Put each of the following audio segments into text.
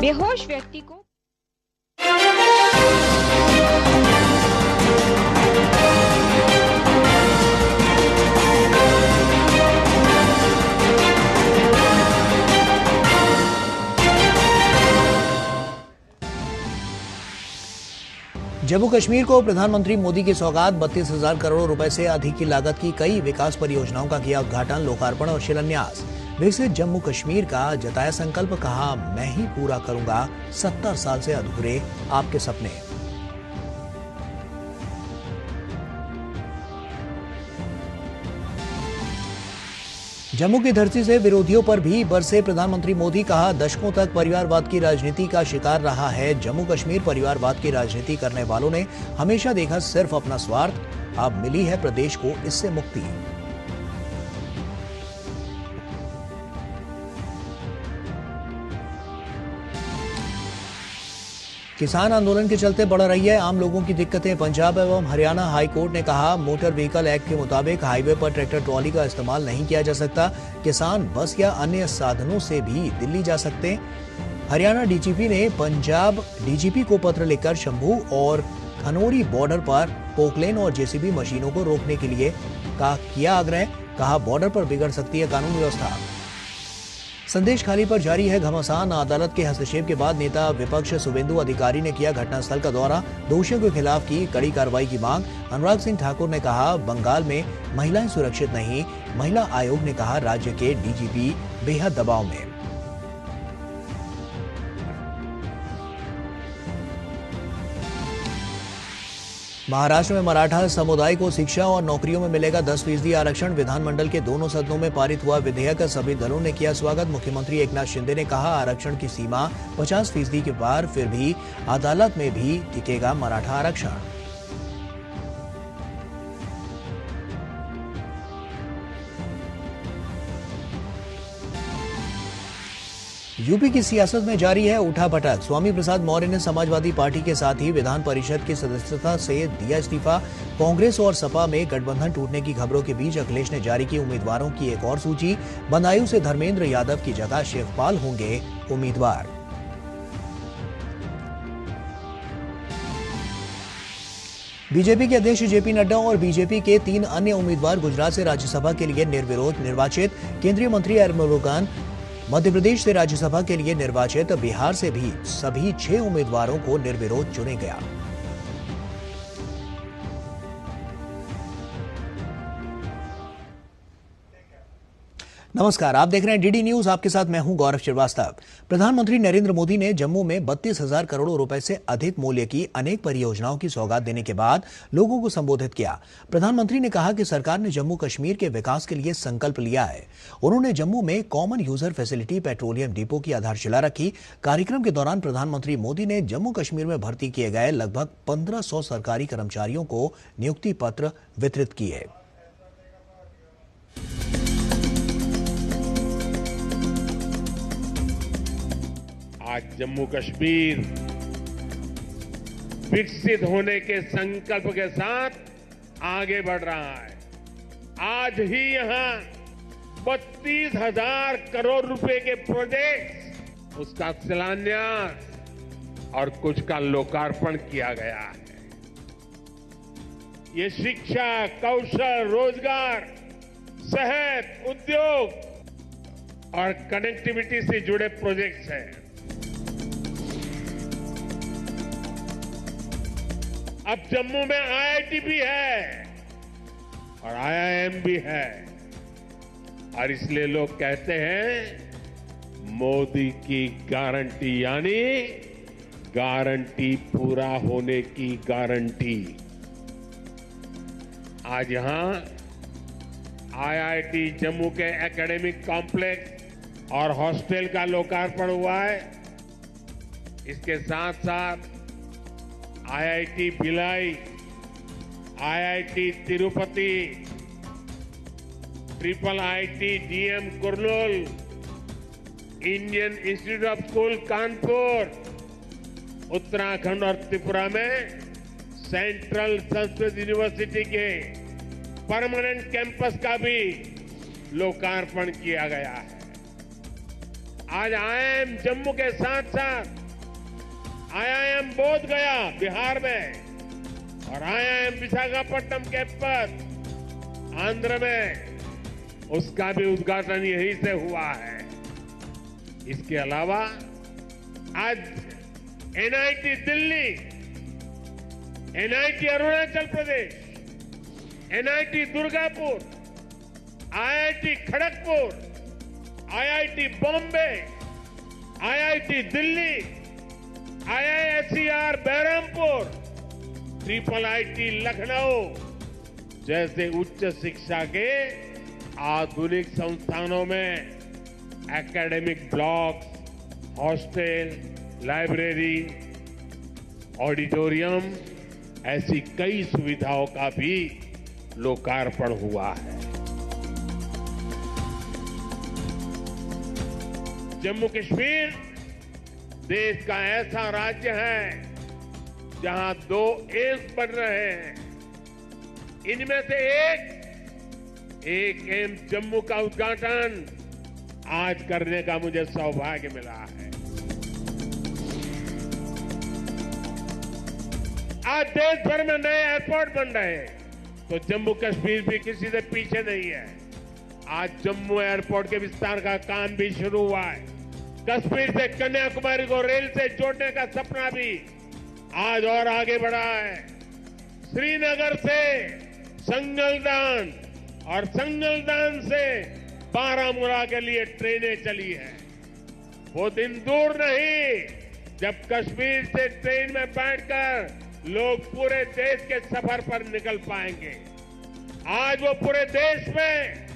बेहोश व्यक्ति को जम्मू कश्मीर को प्रधानमंत्री मोदी की सौगात 32,000 करोड़ रुपए से अधिक की लागत की कई विकास परियोजनाओं का किया उद्घाटन, लोकार्पण और शिलान्यास। विकसित जम्मू कश्मीर का जताया संकल्प, कहा मैं ही पूरा करूंगा 70 साल से अधूरे आपके सपने। जम्मू की धरती से विरोधियों पर भी बरसे प्रधानमंत्री मोदी, कहा दशकों तक परिवारवाद की राजनीति का शिकार रहा है जम्मू कश्मीर। परिवारवाद की राजनीति करने वालों ने हमेशा देखा सिर्फ अपना स्वार्थ, अब मिली है प्रदेश को इससे मुक्ति। किसान आंदोलन के चलते बढ़ रही है आम लोगों की दिक्कतें। पंजाब एवं हरियाणा हाई कोर्ट ने कहा मोटर व्हीकल एक्ट के मुताबिक हाईवे पर ट्रैक्टर ट्रॉली का इस्तेमाल नहीं किया जा सकता। किसान बस या अन्य साधनों से भी दिल्ली जा सकते। हरियाणा डीजीपी ने पंजाब डीजीपी को पत्र लिखकर शंभू और खनौरी बॉर्डर पर पोकलेन और जेसीबी मशीनों को रोकने के लिए किया आग्रह, कहा बॉर्डर पर बिगड़ सकती है कानून व्यवस्था। संदेश खाली पर जारी है घमासान। अदालत के हस्तक्षेप के बाद नेता विपक्ष शुभेंदु अधिकारी ने किया घटनास्थल का दौरा, दोषियों के खिलाफ की कड़ी कार्रवाई की मांग। अनुराग सिंह ठाकुर ने कहा बंगाल में महिलाएं सुरक्षित नहीं। महिला आयोग ने कहा राज्य के डीजीपी बेहद दबाव में। महाराष्ट्र में मराठा समुदाय को शिक्षा और नौकरियों में मिलेगा 10% आरक्षण। विधानमंडल के दोनों सदनों में पारित हुआ विधेयक, सभी दलों ने किया स्वागत। मुख्यमंत्री एकनाथ शिंदे ने कहा आरक्षण की सीमा 50% के पार, फिर भी अदालत में भी टिकेगा मराठा आरक्षण। यूपी की सियासत में जारी है उठापटक। स्वामी प्रसाद मौर्य ने समाजवादी पार्टी के साथ ही विधान परिषद की सदस्यता से दिया इस्तीफा। कांग्रेस और सपा में गठबंधन टूटने की खबरों के बीच अखिलेश ने जारी की उम्मीदवारों की एक और सूची। बदायूं से धर्मेंद्र यादव की जगह शिवपाल होंगे उम्मीदवार। बीजेपी के अध्यक्ष जेपी नड्डा और बीजेपी के 3 अन्य उम्मीदवार गुजरात से राज्यसभा के लिए निर्विरोध निर्वाचित। केंद्रीय मंत्री अरमुरुगन मध्य प्रदेश से राज्यसभा के लिए निर्वाचित। बिहार से भी सभी 6 उम्मीदवारों को निर्विरोध चुने गया। नमस्कार, आप देख रहे हैं डीडी न्यूज, आपके साथ मैं हूं गौरव श्रीवास्तव। प्रधानमंत्री नरेंद्र मोदी ने जम्मू में 32,000 करोड़ रुपए से अधिक मूल्य की अनेक परियोजनाओं की सौगात देने के बाद लोगों को संबोधित किया। प्रधानमंत्री ने कहा कि सरकार ने जम्मू कश्मीर के विकास के लिए संकल्प लिया है। उन्होंने जम्मू में common user facility petroleum depot की आधारशिला रखी। कार्यक्रम के दौरान प्रधानमंत्री मोदी ने जम्मू कश्मीर में भर्ती किए गए लगभग 1500 सरकारी कर्मचारियों को नियुक्ति पत्र वितरित किए। आज जम्मू कश्मीर विकसित होने के संकल्प के साथ आगे बढ़ रहा है। आज ही यहां 32,000 करोड़ रुपए के प्रोजेक्ट, उसका शिलान्यास और कुछ का लोकार्पण किया गया है। ये शिक्षा, कौशल, रोजगार, सेहत, उद्योग और कनेक्टिविटी से जुड़े प्रोजेक्ट्स हैं। अब जम्मू में आईआईटी भी है और आईआईएम भी है, और इसलिए लोग कहते हैं मोदी की गारंटी, यानी गारंटी पूरा होने की गारंटी। आज यहां आईआईटी जम्मू के एकेडमिक कॉम्प्लेक्स और हॉस्टल का लोकार्पण हुआ है। इसके साथ साथ IIT Bhilai, IIT Tirupati, triple IT DM Kurnool, Indian institute of school Kanpur, Uttarakhand और त्रिपुरा में सेंट्रल संस्कृत यूनिवर्सिटी के परमानेंट कैंपस का भी लोकार्पण किया गया है। आज आईआईएम जम्मू के साथ साथ आईआईएम बोध गया बिहार में और आईआईएम विशाखापट्टनम कैंपस आंध्र में, उसका भी उद्घाटन यहीं से हुआ है। इसके अलावा आज NIT Delhi, NIT Arunachal Pradesh, NIT Durgapur, IIT Kharagpur, IIT Bombay, IIT Delhi, IISER Berhampur, triple IT Lucknow जैसे उच्च शिक्षा के आधुनिक संस्थानों में academic blocks, hostel, library, auditorium ऐसी कई सुविधाओं का भी लोकार्पण हुआ है। जम्मू कश्मीर देश का ऐसा राज्य है जहां 2 एम्स बन रहे हैं। इनमें से एक एम्स जम्मू का उद्घाटन आज करने का मुझे सौभाग्य मिला है। आज देश भर में नए एयरपोर्ट बन रहे हैं, तो जम्मू कश्मीर भी किसी से पीछे नहीं है। आज जम्मू एयरपोर्ट के विस्तार का काम भी शुरू हुआ है। कश्मीर से कन्याकुमारी को रेल से जोड़ने का सपना भी आज और आगे बढ़ा है। श्रीनगर से संगलदान और संगलदान से बारामूला के लिए ट्रेनें चली हैं। वो दिन दूर नहीं जब कश्मीर से ट्रेन में बैठकर लोग पूरे देश के सफर पर निकल पाएंगे। आज वो पूरे देश में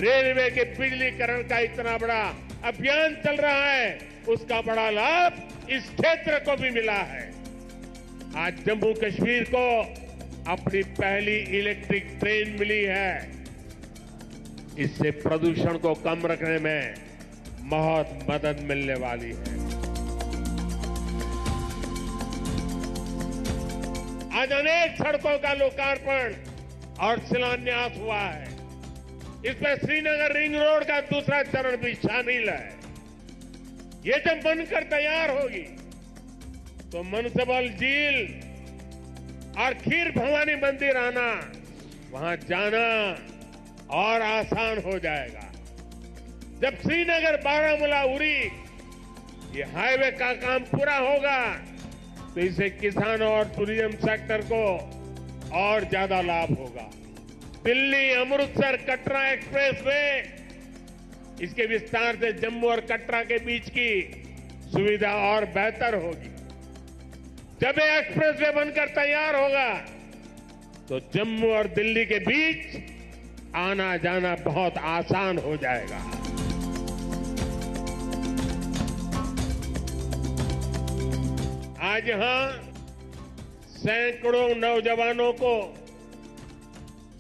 रेलवे के बिजलीकरण का इतना बड़ा अभियान चल रहा है, उसका बड़ा लाभ इस क्षेत्र को भी मिला है। आज जम्मू कश्मीर को अपनी पहली इलेक्ट्रिक ट्रेन मिली है। इससे प्रदूषण को कम रखने में बहुत मदद मिलने वाली है। आज अनेक सड़कों का लोकार्पण और शिलान्यास हुआ है। इसमें श्रीनगर रिंग रोड का दूसरा चरण भी शामिल है। ये जब बनकर तैयार होगी तो मनसबल झील और खीर भवानी मंदिर आना, वहां जाना और आसान हो जाएगा। जब श्रीनगर बारामूला उरी ये हाईवे का काम पूरा होगा तो इससे किसानों और टूरिज्म सेक्टर को और ज्यादा लाभ होगा। दिल्ली अमृतसर कटरा एक्सप्रेस वे, इसके विस्तार से जम्मू और कटरा के बीच की सुविधा और बेहतर होगी। जब ये एक्सप्रेस वे बनकर तैयार होगा तो जम्मू और दिल्ली के बीच आना जाना बहुत आसान हो जाएगा। आज यहां सैकड़ों नौजवानों को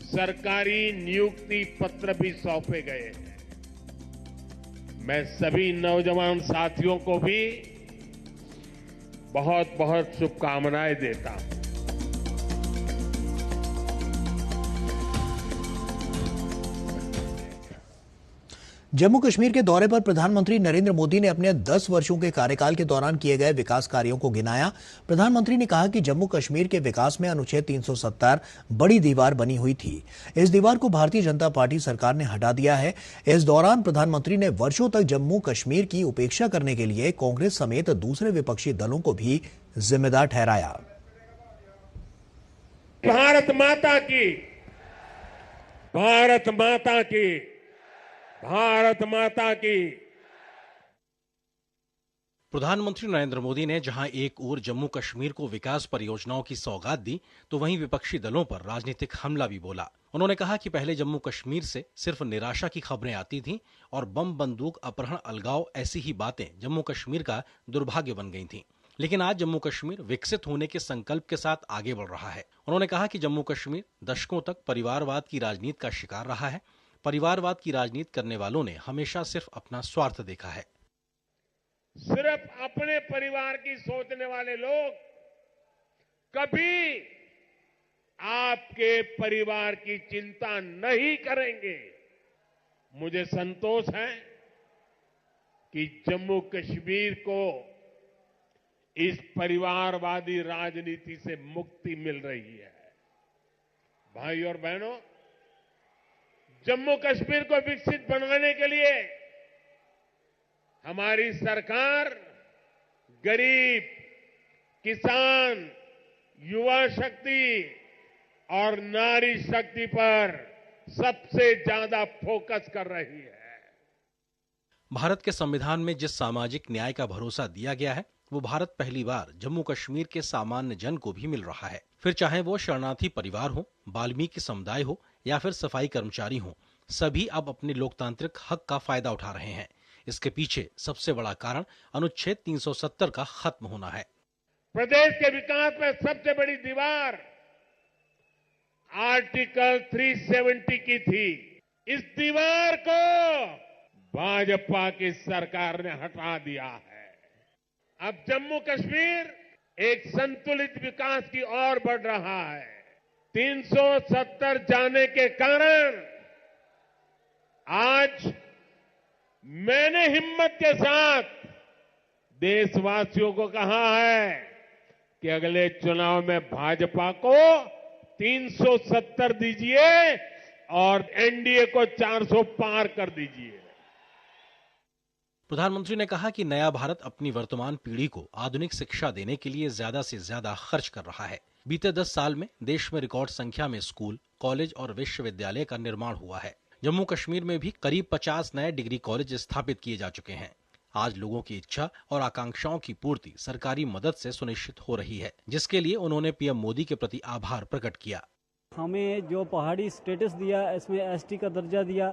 सरकारी नियुक्ति पत्र भी सौंपे गए हैं। मैं सभी नौजवान साथियों को भी बहुत बहुत शुभकामनाएं देता हूं। जम्मू कश्मीर के दौरे पर प्रधानमंत्री नरेंद्र मोदी ने अपने 10 वर्षों के कार्यकाल के दौरान किए गए विकास कार्यों को गिनाया। प्रधानमंत्री ने कहा कि जम्मू कश्मीर के विकास में अनुच्छेद 370 बड़ी दीवार बनी हुई थी। इस दीवार को भारतीय जनता पार्टी सरकार ने हटा दिया है। इस दौरान प्रधानमंत्री ने वर्षों तक जम्मू कश्मीर की उपेक्षा करने के लिए कांग्रेस समेत दूसरे विपक्षी दलों को भी जिम्मेदार ठहराया। भारत माता की, भारत माता की, भारत माता की। प्रधानमंत्री नरेंद्र मोदी ने जहां एक ओर जम्मू कश्मीर को विकास परियोजनाओं की सौगात दी, तो वहीं विपक्षी दलों पर राजनीतिक हमला भी बोला। उन्होंने कहा कि पहले जम्मू कश्मीर से सिर्फ निराशा की खबरें आती थीं और बम बंदूक अपहरण अलगाव ऐसी ही बातें जम्मू कश्मीर का दुर्भाग्य बन गई थीं। लेकिन आज जम्मू कश्मीर विकसित होने के संकल्प के साथ आगे बढ़ रहा है। उन्होंने कहा कि जम्मू कश्मीर दशकों तक परिवारवाद की राजनीति का शिकार रहा है। परिवारवाद की राजनीति करने वालों ने हमेशा सिर्फ अपना स्वार्थ देखा है। सिर्फ अपने परिवार की सोचने वाले लोग कभी आपके परिवार की चिंता नहीं करेंगे। मुझे संतोष है कि जम्मू कश्मीर को इस परिवारवादी राजनीति से मुक्ति मिल रही है। भाई और बहनों, जम्मू कश्मीर को विकसित बनाने के लिए हमारी सरकार गरीब, किसान, युवा शक्ति और नारी शक्ति पर सबसे ज्यादा फोकस कर रही है। भारत के संविधान में जिस सामाजिक न्याय का भरोसा दिया गया है, वो भारत पहली बार जम्मू कश्मीर के सामान्य जन को भी मिल रहा है। फिर चाहे वो शरणार्थी परिवार हो, वाल्मीकि समुदाय हो या फिर सफाई कर्मचारी हो, सभी अब अपने लोकतांत्रिक हक का फायदा उठा रहे हैं। इसके पीछे सबसे बड़ा कारण अनुच्छेद 370 का खत्म होना है। प्रदेश के विकास में सबसे बड़ी दीवार आर्टिकल 370 की थी। इस दीवार को भाजपा की सरकार ने हटा दिया है। अब जम्मू कश्मीर एक संतुलित विकास की ओर बढ़ रहा है। 370 जाने के कारण आज मैंने हिम्मत के साथ देशवासियों को कहा है कि अगले चुनाव में भाजपा को 370 दीजिए और एनडीए को 400 पार कर दीजिए। प्रधानमंत्री ने कहा कि नया भारत अपनी वर्तमान पीढ़ी को आधुनिक शिक्षा देने के लिए ज्यादा से ज्यादा खर्च कर रहा है। बीते 10 साल में देश में रिकॉर्ड संख्या में स्कूल, कॉलेज और विश्वविद्यालय का निर्माण हुआ है। जम्मू कश्मीर में भी करीब 50 नए डिग्री कॉलेज स्थापित किए जा चुके हैं। आज लोगों की इच्छा और आकांक्षाओं की पूर्ति सरकारी मदद से सुनिश्चित हो रही है, जिसके लिए उन्होंने पीएम मोदी के प्रति आभार प्रकट किया। हमें जो पहाड़ी स्टेटस दिया, इसमें एसटी का दर्जा दिया,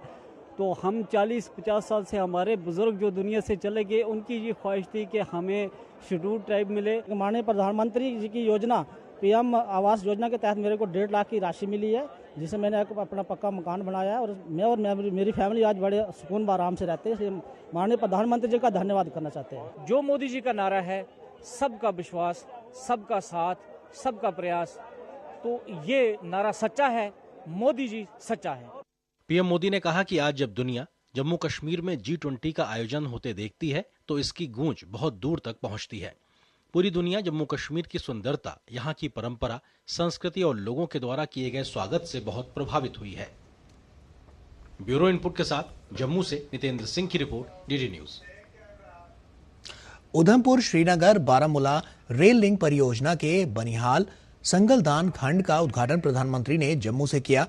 तो हम 40-50 साल से हमारे बुजुर्ग जो दुनिया से चले गए, उनकी ये ख्वाहिश थी कि हमें शेड्यूल ट्राइब मिले। माननीय प्रधानमंत्री जी की योजना पीएम आवास योजना के तहत मेरे को 1.5 लाख की राशि मिली है, जिसे मैंने अपना पक्का मकान बनाया है और मेरी फैमिली आज बड़े सुकून व आराम से रहते हैं। इसलिए माननीय प्रधानमंत्री जी का धन्यवाद करना चाहते हैं। जो मोदी जी का नारा है, सबका विश्वास, सबका साथ, सबका प्रयास, तो ये नारा सच्चा है, मोदी जी सच्चा है। पीएम मोदी ने कहा कि आज जब दुनिया जम्मू कश्मीर में G20 का आयोजन होते देखती है तो इसकी गूंज बहुत दूर तक पहुंचती है। पूरी दुनिया जम्मू कश्मीर की सुंदरता, यहाँ की परंपरा, संस्कृति और लोगों के द्वारा किए गए स्वागत से बहुत प्रभावित हुई है। ब्यूरो इनपुट के साथ जम्मू से नितेंद्र सिंह की report, DD news. Udhampur Srinagar Baramulla rail link परियोजना के बनिहाल संगलदान खंड का उद्घाटन प्रधानमंत्री ने जम्मू से किया,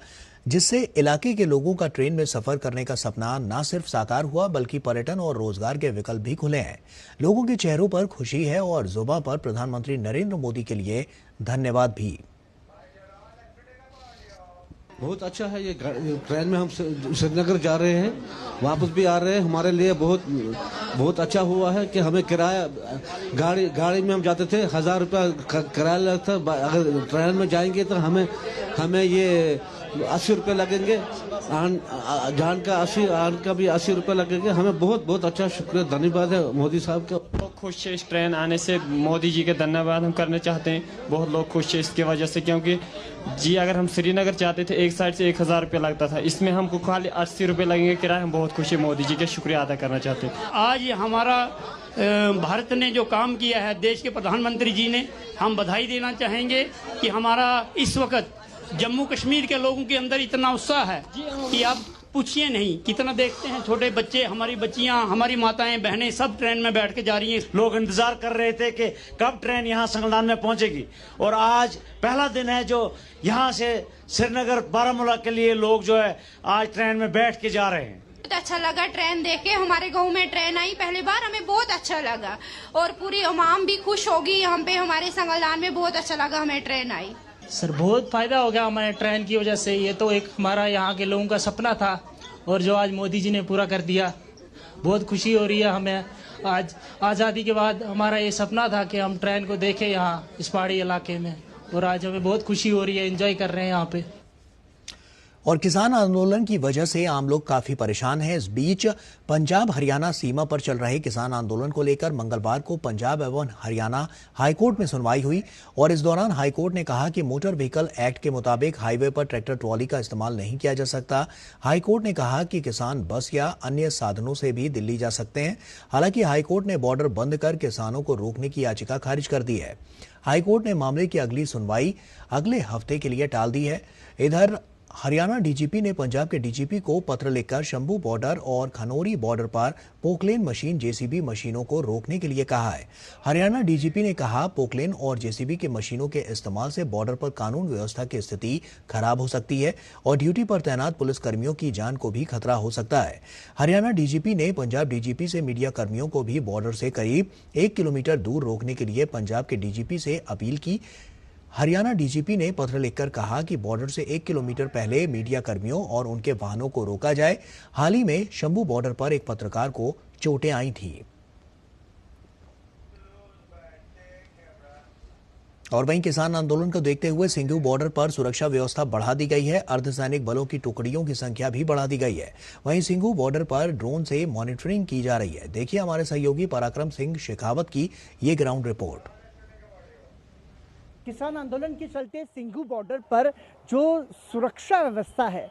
जिससे इलाके के लोगों का ट्रेन में सफर करने का सपना न सिर्फ साकार हुआ बल्कि पर्यटन और रोजगार के विकल्प भी खुले हैं। लोगों के चेहरों पर खुशी है और जुबां पर प्रधानमंत्री नरेंद्र मोदी के लिए धन्यवाद भी। बहुत अच्छा है ये ट्रेन में हम श्रीनगर जा रहे हैं, वापस भी आ रहे हैं। हमारे लिए बहुत अच्छा हुआ है कि हमें किराया गाड़ी में हम जाते थे 1000 रुपया किराया लगता। अगर ट्रेन में जाएंगे तो हमें ये 80 रुपये लगेंगे, जान का 80, आन का भी 80 रुपये लगेंगे। हमें बहुत अच्छा शुक्रिया, धन्यवाद है मोदी साहब का। बहुत खुश है इस ट्रेन आने से, मोदी जी के धन्यवाद हम करना चाहते हैं। बहुत लोग खुश है इसकी वजह से, क्योंकि जी अगर हम श्रीनगर जाते थे एक साइड से 1000 रुपये लगता था, इसमें हमको खाली 80 रुपये लगेंगे किराया। हम बहुत खुश है, मोदी जी का शुक्रिया अदा करना चाहते हैं। आज हमारा भारत ने जो काम किया है, देश के प्रधानमंत्री जी ने, हम बधाई देना चाहेंगे कि हमारा इस वक्त जम्मू कश्मीर के लोगों के अंदर इतना उत्साह है कि आप पूछिए नहीं। कितना देखते हैं छोटे बच्चे, हमारी बच्चियां, हमारी माताएं, बहनें सब ट्रेन में बैठ के जा रही हैं। लोग इंतजार कर रहे थे कि कब ट्रेन यहाँ संगलदान में पहुंचेगी, और आज पहला दिन है जो यहाँ से श्रीनगर बारामूला के लिए लोग जो है आज ट्रेन में बैठ के जा रहे हैं। बहुत अच्छा लगा ट्रेन देख के। हमारे गांव में ट्रेन आई पहली बार, हमें बहुत अच्छा लगा और पूरी अवाम भी खुश होगी यहाँ पे। हमारे संगलदान में बहुत अच्छा लगा हमें ट्रेन आई। सर बहुत फायदा हो गया हमारे ट्रेन की वजह से। ये तो एक हमारा यहाँ के लोगों का सपना था और जो आज मोदी जी ने पूरा कर दिया। बहुत खुशी हो रही है हमें। आज आज़ादी के बाद हमारा ये सपना था कि हम ट्रेन को देखें यहाँ इस पहाड़ी इलाके में, और आज हमें बहुत खुशी हो रही है, एंजॉय कर रहे हैं यहाँ पे। और किसान आंदोलन की वजह से आम लोग काफी परेशान हैं। इस बीच पंजाब हरियाणा सीमा पर चल रहे किसान आंदोलन को लेकर मंगलवार को पंजाब एवं हरियाणा हाईकोर्ट में सुनवाई हुई और इस दौरान हाईकोर्ट ने कहा कि मोटर व्हीकल एक्ट के मुताबिक हाईवे पर ट्रैक्टर ट्रॉली का इस्तेमाल नहीं किया जा सकता। हाईकोर्ट ने कहा कि किसान बस या अन्य साधनों से भी दिल्ली जा सकते हैं। हालांकि हाईकोर्ट ने बॉर्डर बंद कर किसानों को रोकने की याचिका खारिज कर दी है। हाईकोर्ट ने मामले की अगली सुनवाई अगले हफ्ते के लिए टाल दी है। इधर हरियाणा डीजीपी ने पंजाब के डीजीपी को पत्र लिखकर शंभू बॉर्डर और खनौरी बॉर्डर पर पोकलेन मशीन जेसीबी मशीनों को रोकने के लिए कहा है। हरियाणा डीजीपी ने कहा, पोकलेन और जेसीबी के मशीनों के इस्तेमाल से बॉर्डर पर कानून व्यवस्था की स्थिति खराब हो सकती है और ड्यूटी पर तैनात पुलिसकर्मियों की जान को भी खतरा हो सकता है। हरियाणा डीजीपी ने पंजाब डीजीपी से मीडिया कर्मियों को भी बॉर्डर से करीब 1 किलोमीटर दूर रोकने के लिए पंजाब के डीजीपी से अपील की। हरियाणा डीजीपी ने पत्र लिखकर कहा कि बॉर्डर से 1 किलोमीटर पहले मीडिया कर्मियों और उनके वाहनों को रोका जाए। हाल ही में शंभू बॉर्डर पर एक पत्रकार को चोटें आई थी। और वहीं किसान आंदोलन को देखते हुए सिंघू बॉर्डर पर सुरक्षा व्यवस्था बढ़ा दी गई है। अर्धसैनिक बलों की टुकड़ियों की संख्या भी बढ़ा दी गई है। वहीं सिंघू बॉर्डर पर ड्रोन से मॉनिटरिंग की जा रही है। देखिए हमारे सहयोगी पराक्रम सिंह शेखावत की ये ग्राउंड रिपोर्ट। किसान आंदोलन के चलते सिंघू बॉर्डर पर जो सुरक्षा व्यवस्था है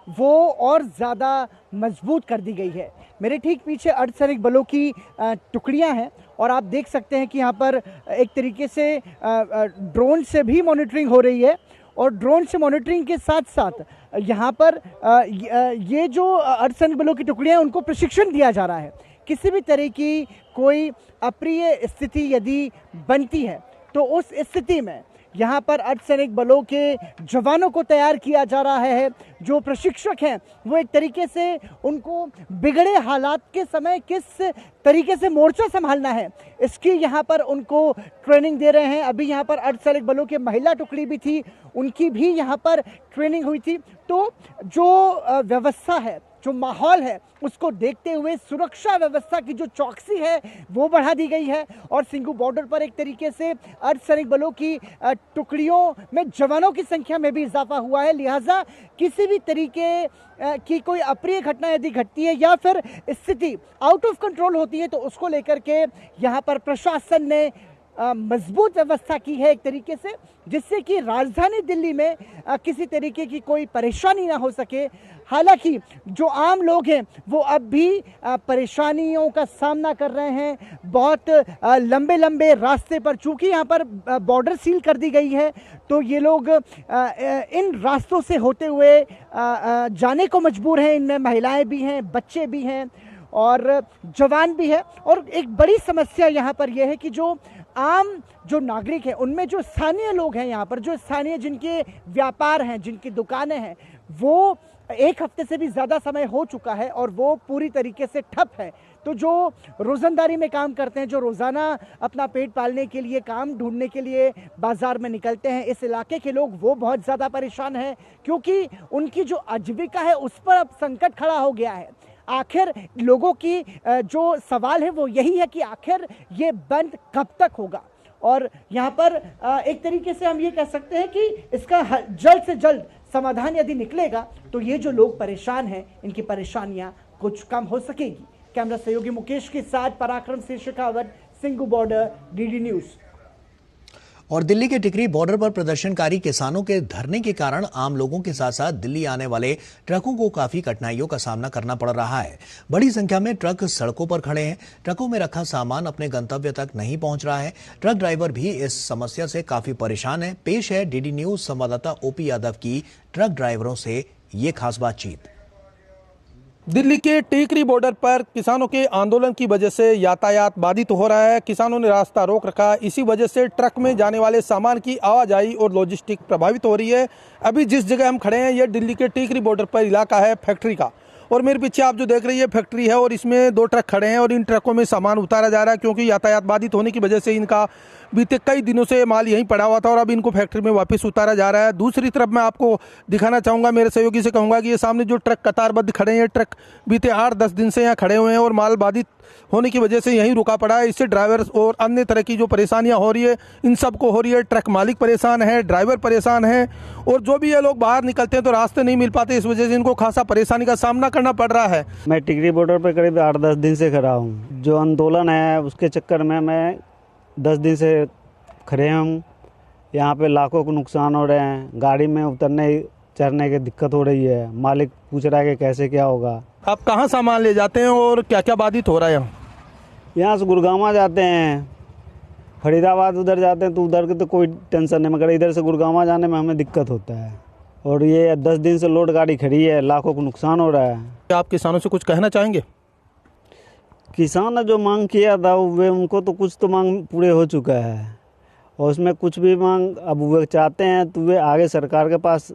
वो और ज़्यादा मजबूत कर दी गई है। मेरे ठीक पीछे अर्धसैनिक बलों की टुकड़ियां हैं और आप देख सकते हैं कि यहाँ पर एक तरीके से ड्रोन से भी मॉनिटरिंग हो रही है और ड्रोन से मॉनिटरिंग के साथ साथ यहाँ पर ये जो अर्धसैनिक बलों की टुकड़ियां हैं उनको प्रशिक्षण दिया जा रहा है। किसी भी तरह की कोई अप्रिय स्थिति यदि बनती है तो उस स्थिति में यहाँ पर अर्धसैनिक बलों के जवानों को तैयार किया जा रहा है। जो प्रशिक्षक हैं वो एक तरीके से उनको बिगड़े हालात के समय किस तरीके से मोर्चा संभालना है इसकी यहाँ पर उनको ट्रेनिंग दे रहे हैं। अभी यहाँ पर अर्धसैनिक बलों के महिला टुकड़ी भी थी, उनकी भी यहाँ पर ट्रेनिंग हुई थी। तो जो व्यवस्था है, जो माहौल है, उसको देखते हुए सुरक्षा व्यवस्था की जो चौकसी है वो बढ़ा दी गई है और सिंघू बॉर्डर पर एक तरीके से अर्धसैनिक बलों की टुकड़ियों में जवानों की संख्या में भी इजाफा हुआ है। लिहाजा किसी भी तरीके की कोई अप्रिय घटना यदि घटती है या फिर स्थिति आउट ऑफ कंट्रोल होती है तो उसको लेकर के यहाँ पर प्रशासन ने मजबूत व्यवस्था की है एक तरीके से, जिससे कि राजधानी दिल्ली में किसी तरीके की कोई परेशानी ना हो सके। हालांकि जो आम लोग हैं वो अब भी परेशानियों का सामना कर रहे हैं। बहुत लंबे लंबे रास्ते पर, चूंकि यहाँ पर बॉर्डर सील कर दी गई है तो ये लोग इन रास्तों से होते हुए जाने को मजबूर हैं। इनमें महिलाएं भी हैं, बच्चे भी हैं और जवान भी है। और एक बड़ी समस्या यहाँ पर यह है कि जो आम जो नागरिक हैं उनमें जो स्थानीय लोग हैं, यहाँ पर जो स्थानीय जिनके व्यापार हैं, जिनकी दुकानें हैं, वो 1 हफ्ते से भी ज़्यादा समय हो चुका है और वो पूरी तरीके से ठप है। तो जो रोज़ंदारी में काम करते हैं, जो रोज़ाना अपना पेट पालने के लिए, काम ढूंढने के लिए बाज़ार में निकलते हैं, इस इलाके के लोग वो बहुत ज़्यादा परेशान हैं क्योंकि उनकी जो आजीविका है उस पर अब संकट खड़ा हो गया है। आखिर लोगों की जो सवाल है वो यही है कि आखिर ये बंद कब तक होगा। और यहाँ पर एक तरीके से हम ये कह सकते हैं कि इसका जल्द से जल्द समाधान यदि निकलेगा तो ये जो लोग परेशान हैं इनकी परेशानियां कुछ कम हो सकेगी। कैमरा सहयोगी मुकेश के साथ पराक्रम Singh Shekhawat, Singhu border, DD news. और दिल्ली के टिकरी बॉर्डर पर प्रदर्शनकारी किसानों के धरने के कारण आम लोगों के साथ साथ दिल्ली आने वाले ट्रकों को काफी कठिनाइयों का सामना करना पड़ रहा है। बड़ी संख्या में ट्रक सड़कों पर खड़े हैं। ट्रकों में रखा सामान अपने गंतव्य तक नहीं पहुंच रहा है। ट्रक ड्राइवर भी इस समस्या से काफी परेशान है। पेश है डीडी न्यूज संवाददाता ओपी यादव की ट्रक ड्राइवरों से ये खास बातचीत। दिल्ली के टिकरी बॉर्डर पर किसानों के आंदोलन की वजह से यातायात बाधित हो रहा है। किसानों ने रास्ता रोक रखा। इसी वजह से ट्रक में जाने वाले सामान की आवाजाही और लॉजिस्टिक प्रभावित हो रही है। अभी जिस जगह हम खड़े हैं यह दिल्ली के टिकरी बॉर्डर पर इलाका है फैक्ट्री का, और मेरे पीछे आप जो देख रही है फैक्ट्री है और इसमें 2 ट्रक खड़े हैं और इन ट्रकों में सामान उतारा जा रहा है क्योंकि यातायात बाधित होने की वजह से इनका बीते कई दिनों से माल यहीं पड़ा हुआ था और अब इनको फैक्ट्री में वापस उतारा जा रहा है। दूसरी तरफ मैं आपको दिखाना चाहूँगा, मेरे सहयोगी से कहूँगा कि ये सामने जो ट्रक कतारबद्ध खड़े हैं, ट्रक बीते 8-10 दिन से यहाँ खड़े हुए हैं और माल बाधित होने की वजह से यहीं रुका पड़ा है। इससे ड्राइवर और अन्य तरह की जो परेशानियां हो रही है इन सबको हो रही है। ट्रक मालिक परेशान है, ड्राइवर परेशान है और जो भी ये लोग बाहर निकलते हैं तो रास्ते नहीं मिल पाते। इस वजह से इनको खासा परेशानी का सामना करना पड़ रहा है। मैं टिकरी बॉर्डर पर करीब 8-10 दिन से खड़ा हूँ। जो आंदोलन है उसके चक्कर में मैं 10 दिन से खड़े हूँ। यहाँ पे लाखों को नुकसान हो रहे हैं। गाड़ी में उतरने चढ़ने की दिक्कत हो रही है। मालिक पूछ रहा है कि कैसे क्या होगा। आप कहाँ सामान ले जाते हैं और क्या क्या बाधित हो रहा है? यहाँ से गुड़गांव जाते हैं, फरीदाबाद उधर जाते हैं तो उधर की तो कोई टेंशन नहीं, मगर इधर से गुड़गांव जाने में हमें दिक्कत होता है। और ये 10 दिन से लोड गाड़ी खड़ी है, लाखों को नुकसान हो रहा है। क्या आप किसानों से कुछ कहना चाहेंगे? किसान ने जो मांग किया था वे उनको तो कुछ तो मांग पूरे हो चुका है और उसमें कुछ भी मांग अब वे चाहते हैं तो वे आगे सरकार के पास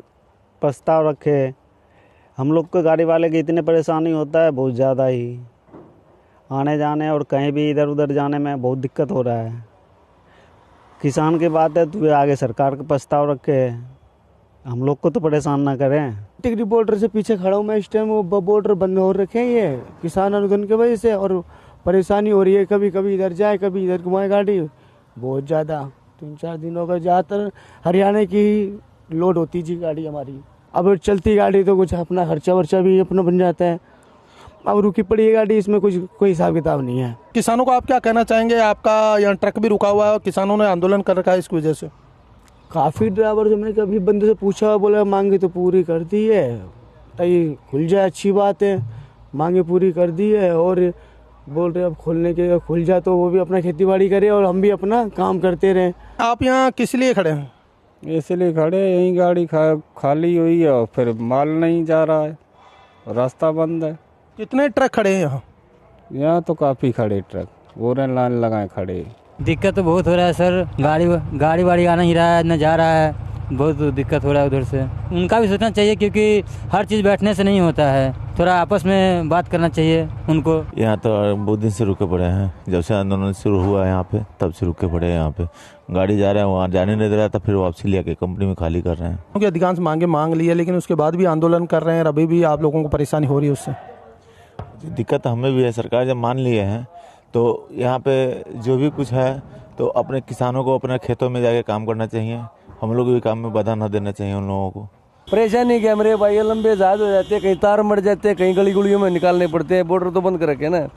प्रस्ताव रखे। हम लोग को गाड़ी वाले की इतनी परेशानी होता है बहुत ज़्यादा ही, आने जाने और कहीं भी इधर उधर जाने में बहुत दिक्कत हो रहा है। किसान की बात है तो वे आगे सरकार का प्रस्ताव रखे, हम लोग को तो परेशान ना करें। टिकरी बॉर्डर से पीछे खड़ा हूँ मैं इस टाइम। वो बॉर्डर बंद हो रखे हैं ये किसान आंदोलन की वजह से और परेशानी हो रही है। कभी कभी इधर जाए कभी इधर घुमाए गाड़ी, बहुत ज़्यादा 3-4 दिनों का ज़्यादातर हरियाणा की लोड होती जी गाड़ी हमारी। अब चलती गाड़ी तो कुछ अपना खर्चा वर्चा भी अपना बन जाता है। अब रुकी पड़ी है गाड़ी, इसमें कुछ कोई हिसाब किताब नहीं है। किसानों को आप क्या कहना चाहेंगे? आपका यहाँ ट्रक भी रुका हुआ है और किसानों ने आंदोलन कर रखा है इस वजह से। काफ़ी ड्राइवर से मैंने कभी बंदे से पूछा, बोला मांगे तो पूरी कर दी है, ताकि खुल जाए अच्छी बात है। मांगे पूरी कर दी है और बोल रहे अब खोलने के खुल जाए तो वो भी अपना खेती बाड़ी करे और हम भी अपना काम करते रहें। आप यहाँ किस लिए खड़े हैं? इसलिए खड़े, यहीं गाड़ी खाली हुई है और फिर माल नहीं जा रहा है, रास्ता बंद है। कितने ट्रक खड़े हैं यहाँ? यहाँ तो काफ़ी खड़े ट्रक, वो लाइन लगाए खड़े। दिक्कत तो बहुत हो रहा है सर, गाड़ी वाड़ी आ नहीं रहा है, न जा रहा है, बहुत दिक्कत हो रहा है उधर से। उनका भी सोचना चाहिए क्योंकि हर चीज़ बैठने से नहीं होता है, थोड़ा आपस में बात करना चाहिए उनको। यहाँ तो बहुत दिन से रुके पड़े हैं, जब से आंदोलन शुरू हुआ है यहाँ पे तब से रुके पड़े हैं। यहाँ पे गाड़ी जा रहा है, वहाँ जाने नहीं दे रहा था, फिर वापसी लिया के कंपनी में खाली कर रहे हैं। क्योंकि अधिकांश मांगे मांग ली है लेकिन उसके बाद भी आंदोलन कर रहे हैं। अभी भी आप लोगों को परेशानी हो रही है उससे? दिक्कत हमें भी है। सरकार जब मान लिए हैं तो यहाँ पे जो भी कुछ है तो अपने किसानों को अपने खेतों में जाके काम करना चाहिए। हम लोग भी काम में बाधा न देना चाहिए उन लोगों को। परेशानी क्या मेरे भाई, लंबे जहाज हो जाते हैं, कहीं तार मर जाते हैं, कहीं गली गुलियों में निकालने पड़ते हैं। बॉर्डर तो बंद कर रखे ना,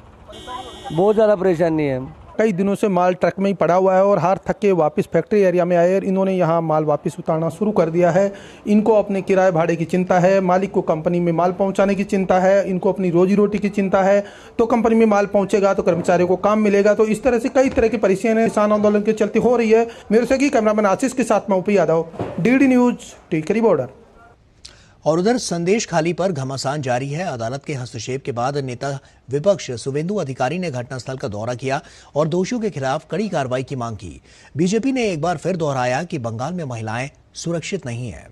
बहुत ज़्यादा परेशानी है। कई दिनों से माल ट्रक में ही पड़ा हुआ है और हार थक के वापस फैक्ट्री एरिया में आए। इन्होंने यहाँ माल वापस उतारना शुरू कर दिया है। इनको अपने किराए भाड़े की चिंता है, मालिक को कंपनी में माल पहुँचाने की चिंता है, इनको अपनी रोजी रोटी की चिंता है। तो कंपनी में माल पहुँचेगा तो कर्मचारियों को काम मिलेगा। तो इस तरह से कई तरह की परेशानियां किसान आंदोलन के चलते हो रही है। मेरे से कैमरामैन आशीष के साथ मैं उपी यादव, DD न्यूज, टिकरी बॉर्डर। और उधर संदेश खाली पर घमासान जारी है। अदालत के हस्तक्षेप के बाद नेता विपक्ष शुवेंदु अधिकारी ने घटनास्थल का दौरा किया और दोषियों के खिलाफ कड़ी कार्रवाई की मांग की। बीजेपी ने एक बार फिर दोहराया कि बंगाल में महिलाएं सुरक्षित नहीं है।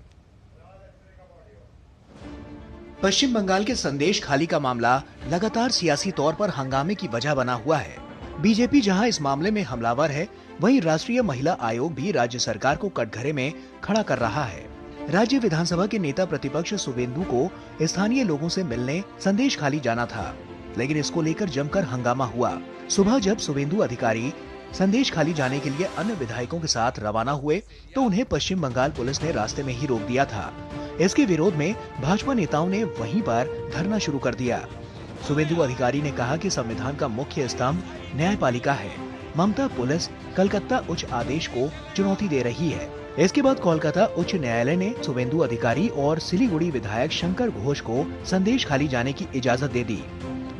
पश्चिम बंगाल के संदेश खाली का मामला लगातार सियासी तौर पर हंगामे की वजह बना हुआ है। बीजेपी जहां इस मामले में हमलावर है, वहीं राष्ट्रीय महिला आयोग भी राज्य सरकार को कटघरे में खड़ा कर रहा है। राज्य विधानसभा के नेता प्रतिपक्ष शुवेंदु को स्थानीय लोगों से मिलने संदेश खाली जाना था, लेकिन इसको लेकर जमकर हंगामा हुआ। सुबह जब शुवेंदु अधिकारी संदेश खाली जाने के लिए अन्य विधायकों के साथ रवाना हुए तो उन्हें पश्चिम बंगाल पुलिस ने रास्ते में ही रोक दिया था। इसके विरोध में भाजपा नेताओं ने वहीं पर धरना शुरू कर दिया। शुवेंदु अधिकारी ने कहा कि संविधान का मुख्य स्तंभ न्यायपालिका है। ममता पुलिस कलकत्ता उच्च आदेश को चुनौती दे रही है। इसके बाद कोलकाता उच्च न्यायालय ने शुवेंदु अधिकारी और सिलीगुड़ी विधायक शंकर घोष को संदेश खाली जाने की इजाजत दे दी।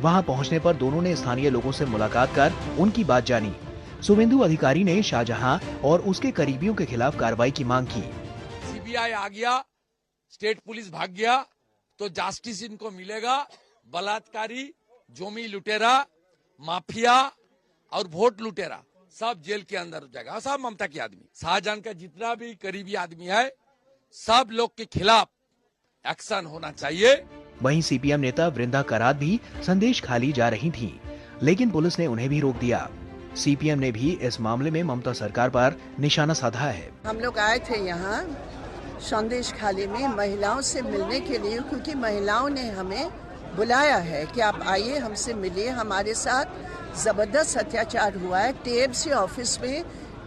वहां पहुंचने पर दोनों ने स्थानीय लोगों से मुलाकात कर उनकी बात जानी। शुवेंदु अधिकारी ने शाहजहां और उसके करीबियों के खिलाफ कार्रवाई की मांग की। सीबीआई आ गया, स्टेट पुलिस भाग गया तो जस्टिस इनको मिलेगा। बलात्कारी, जोमी लुटेरा, माफिया और वोट लुटेरा सब जेल के अंदर हो जाएगा। सब ममता के आदमी, शाहजहां का जितना भी करीबी आदमी है, सब लोग के खिलाफ एक्शन होना चाहिए। वहीं सीपीएम नेता वृंदा करात भी संदेश खाली जा रही थी, लेकिन पुलिस ने उन्हें भी रोक दिया। सीपीएम ने भी इस मामले में ममता सरकार पर निशाना साधा है। हम लोग आए थे यहाँ संदेश खाली में महिलाओं से मिलने के लिए, क्योंकि महिलाओं ने हमें बुलाया है कि आप आइए, हमसे मिलिए। हमारे साथ जबरदस्त अत्याचार हुआ है टीएमसी ऑफिस में।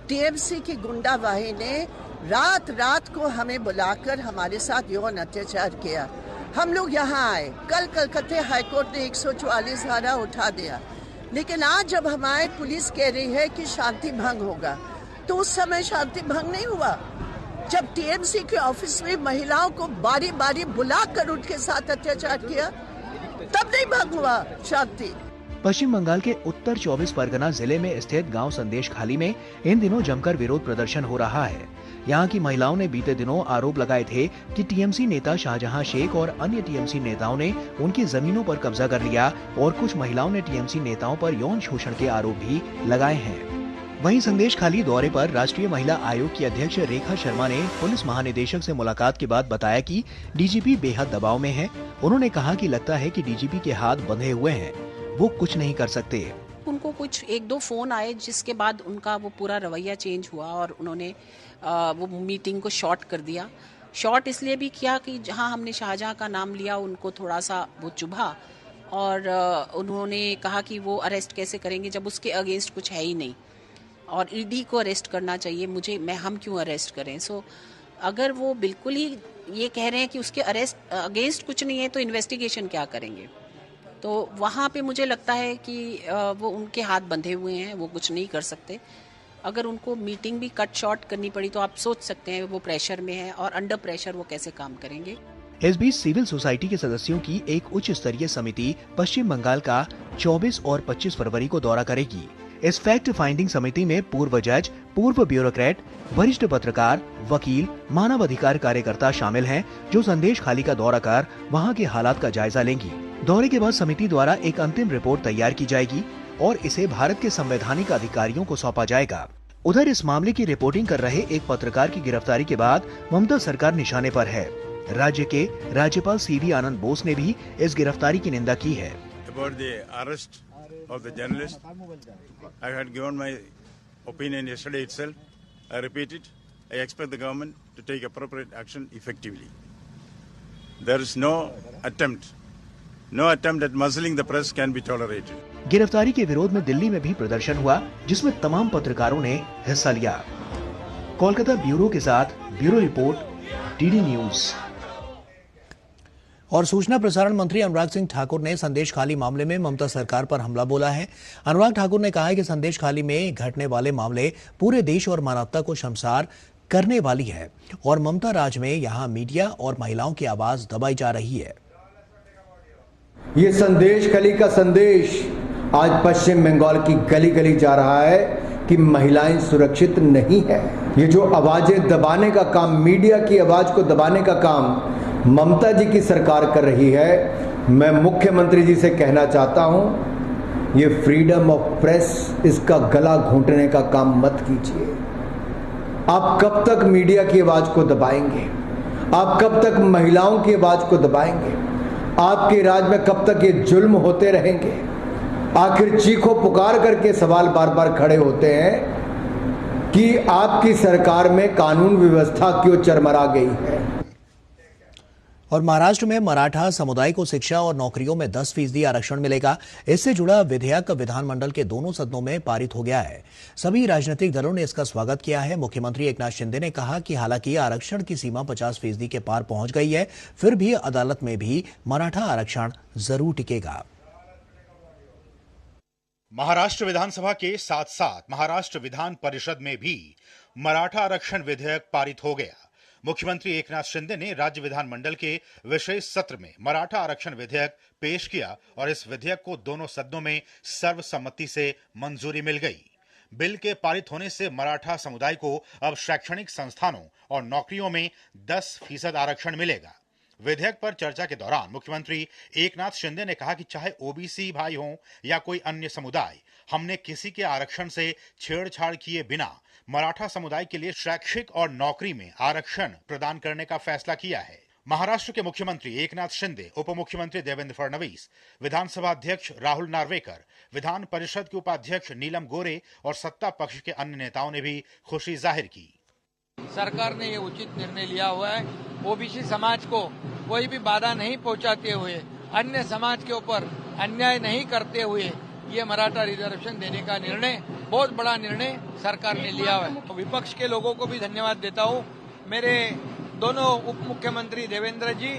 टीएमसी की गुंडाबाही ने रात को हमें बुलाकर हमारे साथ यौन अत्याचार किया। हम लोग यहाँ आए, कल कलकत्ते हाईकोर्ट ने 144 धारा उठा दिया, लेकिन आज जब हमारे पुलिस कह रही है कि शांति भंग होगा, तो उस समय शांति भंग नहीं हुआ। जब टीएमसी के ऑफिस में महिलाओं को बारी बारी बुलाकर उनके साथ अत्याचार किया, तब नहीं भंग हुआ शांति। पश्चिम बंगाल के उत्तर 24 परगना जिले में स्थित गांव संदेश खाली में इन दिनों जमकर विरोध प्रदर्शन हो रहा है। यहां की महिलाओं ने बीते दिनों आरोप लगाए थे कि टीएमसी नेता शाहजहां शेख और अन्य टीएमसी नेताओं ने उनकी जमीनों पर कब्जा कर लिया और कुछ महिलाओं ने टीएमसी नेताओं पर यौन शोषण के आरोप भी लगाए हैं। वहीं संदेश खाली दौरे पर राष्ट्रीय महिला आयोग की अध्यक्ष रेखा शर्मा ने पुलिस महानिदेशक से मुलाकात के बाद बताया कि डीजीपी बेहद दबाव में है। उन्होंने कहा कि लगता है कि डीजीपी के हाथ बंधे हुए हैं, वो कुछ नहीं कर सकते। उनको कुछ 1-2 फोन आए जिसके बाद उनका वो पूरा रवैया चेंज हुआ और उन्होंने वो मीटिंग को शॉर्ट कर दिया। शॉर्ट इसलिए भी किया कि जहां हमने शाहजहां का नाम लिया उनको थोड़ा सा वो चुभा और उन्होंने कहा कि वो अरेस्ट कैसे करेंगे जब उसके अगेंस्ट कुछ है ही नहीं, और ईडी को अरेस्ट करना चाहिए, हम क्यों अरेस्ट करें। सो अगर वो बिल्कुल ही ये कह रहे हैं कि उसके अरेस्ट अगेंस्ट कुछ नहीं है तो इन्वेस्टिगेशन क्या करेंगे। तो वहाँ पे मुझे लगता है कि वो उनके हाथ बंधे हुए हैं, वो कुछ नहीं कर सकते। अगर उनको मीटिंग भी कट शॉर्ट करनी पड़ी तो आप सोच सकते हैं वो प्रेशर में है और अंडर प्रेशर वो कैसे काम करेंगे। इस बीच सिविल सोसाइटी के सदस्यों की एक उच्च स्तरीय समिति पश्चिम बंगाल का 24 और 25 फरवरी को दौरा करेगी। इस फैक्ट फाइंडिंग समिति में पूर्व जज, पूर्व ब्यूरोक्रेट, वरिष्ठ पत्रकार, वकील, मानवाधिकार कार्यकर्ता शामिल हैं, जो संदेश खाली का दौरा कर वहां के हालात का जायजा लेंगी। दौरे के बाद समिति द्वारा एक अंतिम रिपोर्ट तैयार की जाएगी और इसे भारत के संवैधानिक अधिकारियों को सौंपा जाएगा। उधर इस मामले की रिपोर्टिंग कर रहे एक पत्रकार की गिरफ्तारी के बाद ममता सरकार निशाने पर है। राज्य के राज्यपाल सीवी आनंद बोस ने भी इस गिरफ्तारी की निंदा की है। Of the journalist, I had given my opinion yesterday itself. I repeat it. I expect the government to take appropriate action effectively. There is no attempt at muzzling the press can be tolerated. गिरफ्तारी के विरोध में दिल्ली में भी प्रदर्शन हुआ, जिसमें तमाम पत्रकारों ने हिस्सा लिया। कोलकाता ब्यूरो के साथ ब्यूरो रिपोर्ट, डीडी न्यूज। और सूचना प्रसारण मंत्री अनुराग सिंह ठाकुर ने संदेश खाली मामले में ममता सरकार पर हमला बोला है। अनुराग ठाकुर ने कहा है कि संदेश खाली में घटने वाले मामले पूरे देश और मानवता को शर्मसार करने वाली है और ममता राज में यहां मीडिया और महिलाओं की आवाज दबाई जा रही है। ये संदेश खाली का संदेश आज पश्चिम बंगाल की गली गली जा रहा है कि महिलाएं सुरक्षित नहीं है। ये जो आवाजें दबाने का काम, मीडिया की आवाज को दबाने का काम ममता जी की सरकार कर रही है। मैं मुख्यमंत्री जी से कहना चाहता हूं, ये फ्रीडम ऑफ प्रेस, इसका गला घोंटने का काम मत कीजिए। आप कब तक मीडिया की आवाज को दबाएंगे? आप कब तक महिलाओं की आवाज को दबाएंगे? आपके राज में कब तक ये जुल्म होते रहेंगे? आखिर चीखो पुकार करके सवाल बार बार खड़े होते हैं कि आपकी सरकार में कानून व्यवस्था क्यों चरमरा गई है। और महाराष्ट्र में मराठा समुदाय को शिक्षा और नौकरियों में 10% आरक्षण मिलेगा। इससे जुड़ा विधेयक विधानमंडल के दोनों सदनों में पारित हो गया है। सभी राजनीतिक दलों ने इसका स्वागत किया है। मुख्यमंत्री एकनाथ शिंदे ने कहा कि हालांकि आरक्षण की सीमा 50% के पार पहुंच गई है, फिर भी अदालत में भी मराठा आरक्षण जरूर टिकेगा। महाराष्ट्र विधानसभा के साथ साथ महाराष्ट्र विधान परिषद में भी मराठा आरक्षण विधेयक पारित हो गया। मुख्यमंत्री एकनाथ शिंदे ने राज्य विधानमंडल के विशेष सत्र में मराठा आरक्षण विधेयक पेश किया और इस विधेयक को दोनों सदनों में सर्वसम्मति से मंजूरी मिल गई। बिल के पारित होने से मराठा समुदाय को अब शैक्षणिक संस्थानों और नौकरियों में 10% आरक्षण मिलेगा। विधेयक पर चर्चा के दौरान मुख्यमंत्री एकनाथ शिंदे ने कहा कि चाहे ओबीसी भाई हों या कोई अन्य समुदाय, हमने किसी के आरक्षण से छेड़छाड़ किए बिना मराठा समुदाय के लिए शैक्षिक और नौकरी में आरक्षण प्रदान करने का फैसला किया है। महाराष्ट्र के मुख्यमंत्री एकनाथ शिंदे, उप मुख्यमंत्री देवेंद्र फडणवीस, विधानसभा अध्यक्ष राहुल नार्वेकर, विधान परिषद के उपाध्यक्ष नीलम गोरे और सत्ता पक्ष के अन्य नेताओं ने भी खुशी जाहिर की। सरकार ने ये उचित निर्णय लिया हुआ है। ओबीसी समाज को कोई भी बाधा नहीं पहुंचाते हुए अन्य समाज के ऊपर अन्याय नहीं करते हुए ये मराठा रिजर्वेशन देने का निर्णय बहुत बड़ा निर्णय सरकार ने लिया है। विपक्ष के लोगों को भी धन्यवाद देता हूँ। मेरे दोनों उप मुख्यमंत्री देवेंद्र जी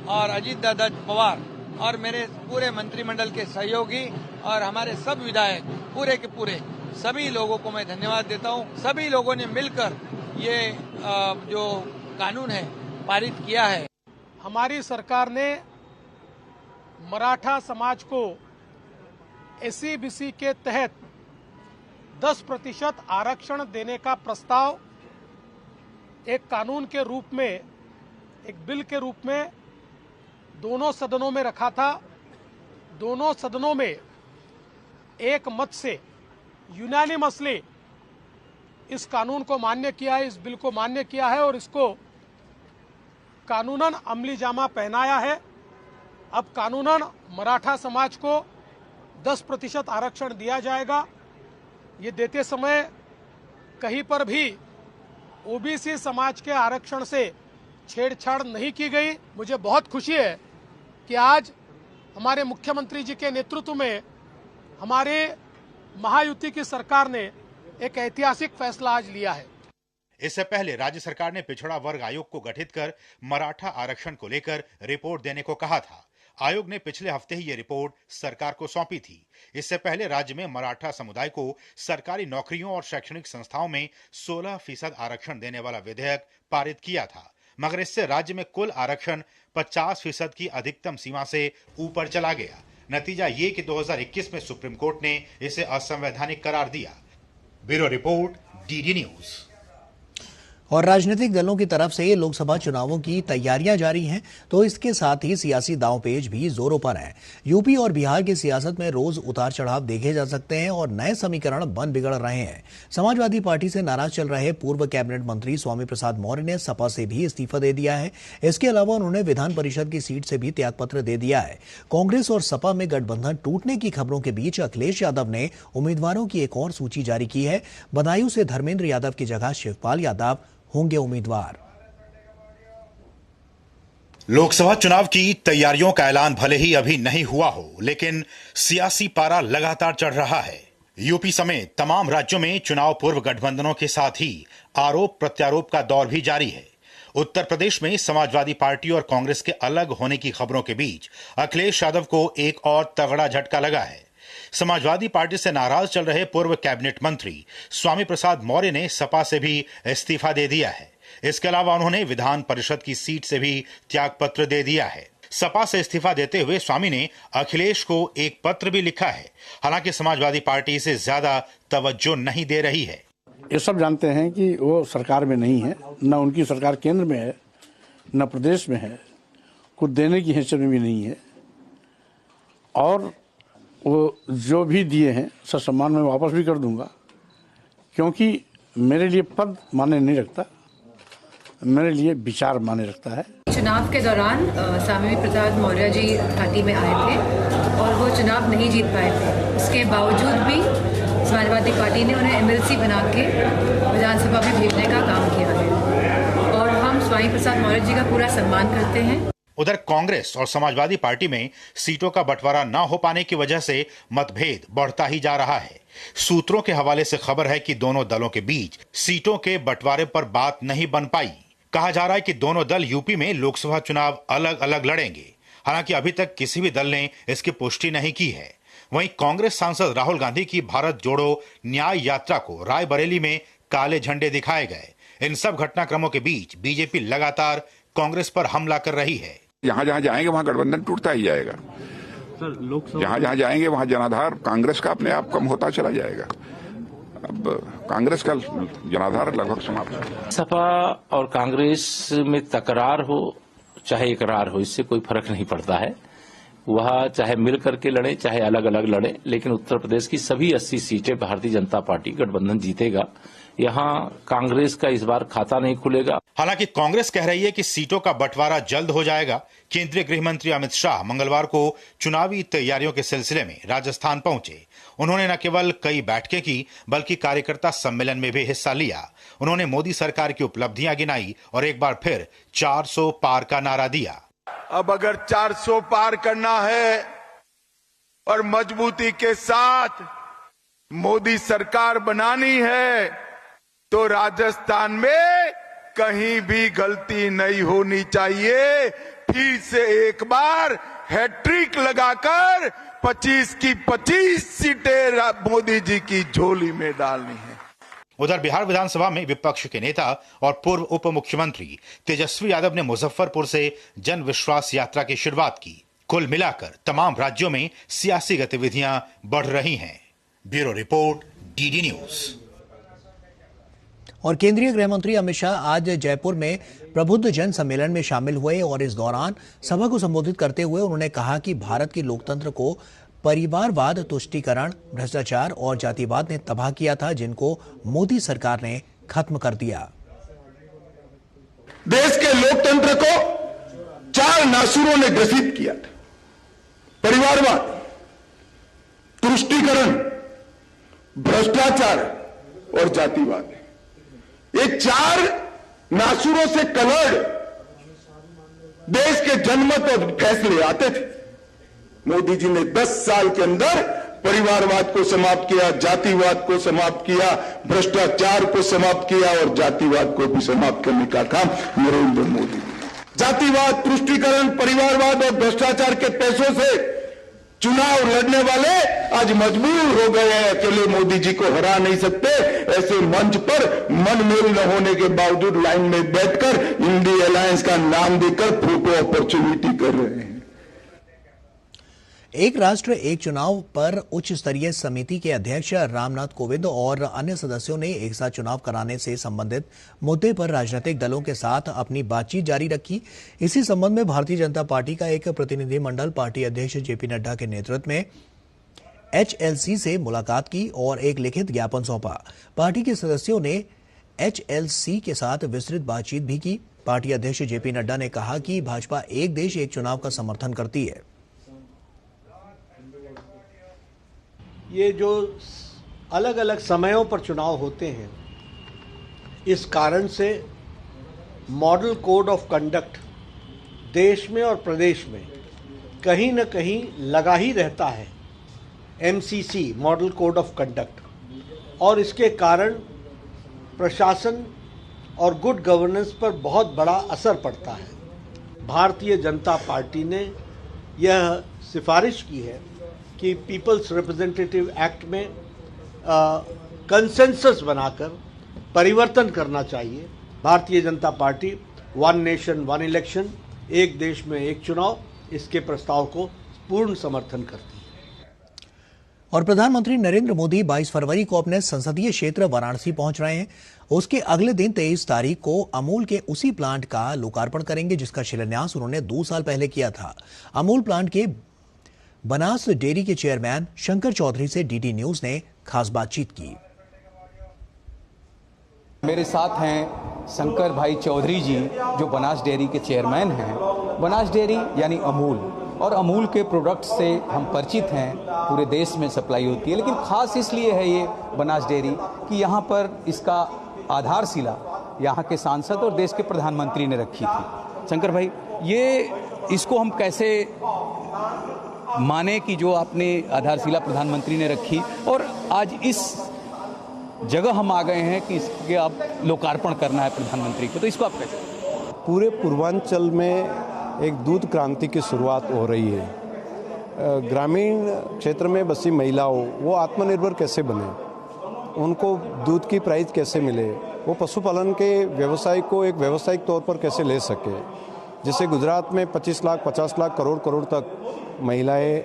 और अजीत दादा पवार और मेरे पूरे मंत्रिमंडल के सहयोगी और हमारे सब विधायक पूरे के पूरे सभी लोगों को मैं धन्यवाद देता हूँ। सभी लोगों ने मिलकर ये जो कानून है पारित किया है। हमारी सरकार ने मराठा समाज को SC/BC के तहत 10% आरक्षण देने का प्रस्ताव एक कानून के रूप में, एक बिल के रूप में दोनों सदनों में रखा था। दोनों सदनों में एक मत से यूनानिमसली इस कानून को मान्य किया है, इस बिल को मान्य किया है और इसको कानूनन अमली जामा पहनाया है। अब कानूनन मराठा समाज को 10% आरक्षण दिया जाएगा। ये देते समय कहीं पर भी OBC समाज के आरक्षण से छेड़छाड़ नहीं की गई। मुझे बहुत खुशी है कि आज हमारे मुख्यमंत्री जी के नेतृत्व में हमारे महायुति की सरकार ने एक ऐतिहासिक फैसला आज लिया है। इससे पहले राज्य सरकार ने पिछड़ा वर्ग आयोग को गठित कर मराठा आरक्षण को लेकर रिपोर्ट देने को कहा था। आयोग ने पिछले हफ्ते ही ये रिपोर्ट सरकार को सौंपी थी। इससे पहले राज्य में मराठा समुदाय को सरकारी नौकरियों और शैक्षणिक संस्थाओं में 16% आरक्षण देने वाला विधेयक पारित किया था, मगर इससे राज्य में कुल आरक्षण 50% की अधिकतम सीमा से ऊपर चला गया। नतीजा ये कि 2021 में सुप्रीम कोर्ट ने इसे असंवैधानिक करार दिया। Bureau report, DD news. और राजनीतिक दलों की तरफ से लोकसभा चुनावों की तैयारियां जारी हैं, तो इसके साथ ही सियासी दांवपेच भी जोरों पर है। यूपी और बिहार की सियासत में रोज उतार चढ़ाव देखे जा सकते हैं और नए समीकरण बन बिगड़ रहे हैं। समाजवादी पार्टी से नाराज चल रहे पूर्व कैबिनेट मंत्री स्वामी प्रसाद मौर्य ने सपा से भी इस्तीफा दे दिया है। इसके अलावा उन्होंने विधान परिषद की सीट से भी त्यागपत्र दे दिया है। कांग्रेस और सपा में गठबंधन टूटने की खबरों के बीच अखिलेश यादव ने उम्मीदवारों की एक और सूची जारी की है। बदायूं से धर्मेंद्र यादव की जगह शिवपाल यादव होंगे उम्मीदवार। लोकसभा चुनाव की तैयारियों का ऐलान भले ही अभी नहीं हुआ हो, लेकिन सियासी पारा लगातार चढ़ रहा है। यूपी समेत तमाम राज्यों में चुनाव पूर्व गठबंधनों के साथ ही आरोप प्रत्यारोप का दौर भी जारी है। उत्तर प्रदेश में समाजवादी पार्टी और कांग्रेस के अलग होने की खबरों के बीच अखिलेश यादव को एक और तगड़ा झटका लगा है। समाजवादी पार्टी से नाराज चल रहे पूर्व कैबिनेट मंत्री स्वामी प्रसाद मौर्य ने सपा से भी इस्तीफा दे दिया है। इसके अलावा उन्होंने विधान परिषद की सीट से भी त्यागपत्र दे दिया है। सपा से इस्तीफा देते हुए स्वामी ने अखिलेश को एक पत्र भी लिखा है। हालांकि समाजवादी पार्टी इसे ज्यादा तवज्जो नहीं दे रही है। ये सब जानते हैं कि वो सरकार में नहीं है, न उनकी सरकार केंद्र में है, न प्रदेश में है, कुछ देने की हैसियत में भी नहीं है। और वो जो भी दिए हैं ससम्मान में वापस भी कर दूंगा, क्योंकि मेरे लिए पद माने नहीं रखता, मेरे लिए विचार माने रखता है। चुनाव के दौरान स्वामी प्रसाद मौर्य जी घाटी में आए थे और वो चुनाव नहीं जीत पाए थे। उसके बावजूद भी समाजवादी पार्टी ने उन्हें MLC बना के विधानसभा में भेजने का काम किया है और हम स्वामी प्रसाद मौर्य जी का पूरा सम्मान करते हैं। उधर कांग्रेस और समाजवादी पार्टी में सीटों का बंटवारा न हो पाने की वजह से मतभेद बढ़ता ही जा रहा है। सूत्रों के हवाले से खबर है कि दोनों दलों के बीच सीटों के बंटवारे पर बात नहीं बन पाई। कहा जा रहा है कि दोनों दल यूपी में लोकसभा चुनाव अलग अलग लड़ेंगे। हालांकि अभी तक किसी भी दल ने इसकी पुष्टि नहीं की है। वहीं कांग्रेस सांसद राहुल गांधी की भारत जोड़ो न्याय यात्रा को रायबरेली में काले झंडे दिखाए गए। इन सब घटनाक्रमों के बीच बीजेपी लगातार कांग्रेस पर हमला कर रही है। जहां जहां जाएंगे वहां गठबंधन टूटता ही जाएगा। जहां जहां जाएंगे वहां जनाधार कांग्रेस का अपने आप कम होता चला जाएगा। अब कांग्रेस का जनाधार लगभग समाप्त है। सपा और कांग्रेस में तकरार हो चाहे इकरार हो, इससे कोई फर्क नहीं पड़ता है। वह चाहे मिल करके लड़े चाहे अलग अलग लड़े, लेकिन उत्तर प्रदेश की सभी 80 सीटें भारतीय जनता पार्टी गठबंधन जीतेगा। यहां कांग्रेस का इस बार खाता नहीं खुलेगा। हालांकि कांग्रेस कह रही है कि सीटों का बंटवारा जल्द हो जाएगा। केंद्रीय गृह मंत्री अमित शाह मंगलवार को चुनावी तैयारियों के सिलसिले में राजस्थान पहुंचे। उन्होंने न केवल कई बैठकें की बल्कि कार्यकर्ता सम्मेलन में भी हिस्सा लिया। उन्होंने मोदी सरकार की उपलब्धियां गिनाई और एक बार फिर 400 पार का नारा दिया। अब अगर 400 पार करना है और मजबूती के साथ मोदी सरकार बनानी है तो राजस्थान में कहीं भी गलती नहीं होनी चाहिए। फिर से एक बार हैट्रिक लगाकर 25 की 25 सीटें मोदी जी की झोली में डालनी है। उधर बिहार विधानसभा में विपक्ष के नेता और पूर्व उप मुख्यमंत्री तेजस्वी यादव ने मुजफ्फरपुर से जन विश्वास यात्रा की शुरुआत की। कुल मिलाकर तमाम राज्यों में सियासी गतिविधियां बढ़ रही हैं। Bureau report, DD news. और केंद्रीय गृह मंत्री अमित शाह आज जयपुर में प्रबुद्ध जन सम्मेलन में शामिल हुए और इस दौरान सभा को संबोधित करते हुए उन्होंने कहा कि भारत के लोकतंत्र को परिवारवाद, तुष्टीकरण, भ्रष्टाचार और जातिवाद ने तबाह किया था, जिनको मोदी सरकार ने खत्म कर दिया। देश के लोकतंत्र को 4 नासुरों ने ग्रसित किया था। परिवारवाद, तुष्टीकरण, भ्रष्टाचार और जातिवाद। ये 4 नासुरों से कलर्ड देश के जनमत और फैसले आते थे। मोदी जी ने 10 साल के अंदर परिवारवाद को समाप्त किया, जातिवाद को समाप्त किया, भ्रष्टाचार को समाप्त किया और जातिवाद को भी समाप्त करने का काम नरेंद्र मोदी ने। जातिवाद, तुष्टीकरण, परिवारवाद और भ्रष्टाचार के पैसों से चुनाव लड़ने वाले आज मजबूर हो गए हैं, अकेले मोदी जी को हरा नहीं सकते। ऐसे मंच पर मनमेल न होने के बावजूद लाइन में बैठकर इंडी अलायंस का नाम देकर फोटो अपॉर्चुनिटी कर रहे हैं। एक राष्ट्र एक चुनाव पर उच्च स्तरीय समिति के अध्यक्ष रामनाथ कोविंद और अन्य सदस्यों ने एक साथ चुनाव कराने से संबंधित मुद्दे पर राजनीतिक दलों के साथ अपनी बातचीत जारी रखी। इसी संबंध में भारतीय जनता पार्टी का एक प्रतिनिधिमंडल पार्टी अध्यक्ष जेपी नड्डा के नेतृत्व में HLC से मुलाकात की और एक लिखित ज्ञापन सौंपा। पार्टी के सदस्यों ने HLC के साथ विस्तृत बातचीत भी की। पार्टी अध्यक्ष जेपी नड्डा ने कहा कि भाजपा एक देश एक चुनाव का समर्थन करती है। ये जो अलग अलग समयों पर चुनाव होते हैं, इस कारण से मॉडल कोड ऑफ कंडक्ट देश में और प्रदेश में कहीं न कहीं लगा ही रहता है। MCC model code of conduct, और इसके कारण प्रशासन और गुड गवर्नेंस पर बहुत बड़ा असर पड़ता है। भारतीय जनता पार्टी ने यह सिफारिश की है कि पीपल्स रिप्रेजेंटेटिव एक्ट में कंसेंसस बनाकर परिवर्तन करना चाहिए। Bharatiya Janata party 1 nation 1 election, एक देश में एक चुनाव, इसके प्रस्ताव को पूर्ण समर्थन करती है। और प्रधानमंत्री नरेंद्र मोदी 22 फरवरी को अपने संसदीय क्षेत्र वाराणसी पहुंच रहे हैं। उसके अगले दिन 23 तारीख को अमूल के उसी प्लांट का लोकार्पण करेंगे जिसका शिलान्यास उन्होंने 2 साल पहले किया था। अमूल प्लांट के बनास डेयरी के चेयरमैन शंकर चौधरी से डीडी न्यूज ने खास बातचीत की। मेरे साथ हैं शंकर भाई चौधरी जी, जो बनास डेयरी के चेयरमैन हैं। बनास डेयरी यानी अमूल, और अमूल के प्रोडक्ट से हम परिचित हैं, पूरे देश में सप्लाई होती है। लेकिन खास इसलिए है ये बनास डेयरी कि यहाँ पर इसका आधारशिला यहाँ के सांसद और देश के प्रधानमंत्री ने रखी थी। शंकर भाई, ये इसको हम कैसे माने कि जो आपने आधारशिला प्रधानमंत्री ने रखी और आज इस जगह हम आ गए हैं कि इसके अब लोकार्पण करना है प्रधानमंत्री को, तो इसको आप कैसे? पूरे पूर्वांचल में एक दूध क्रांति की शुरुआत हो रही है। ग्रामीण क्षेत्र में बसी महिलाओं वो आत्मनिर्भर कैसे बने, उनको दूध की प्राइस कैसे मिले, वो पशुपालन के व्यवसाय को एक व्यावसायिक तौर पर कैसे ले सके। जैसे गुजरात में 25 लाख 50 लाख करोड़ तक महिलाएं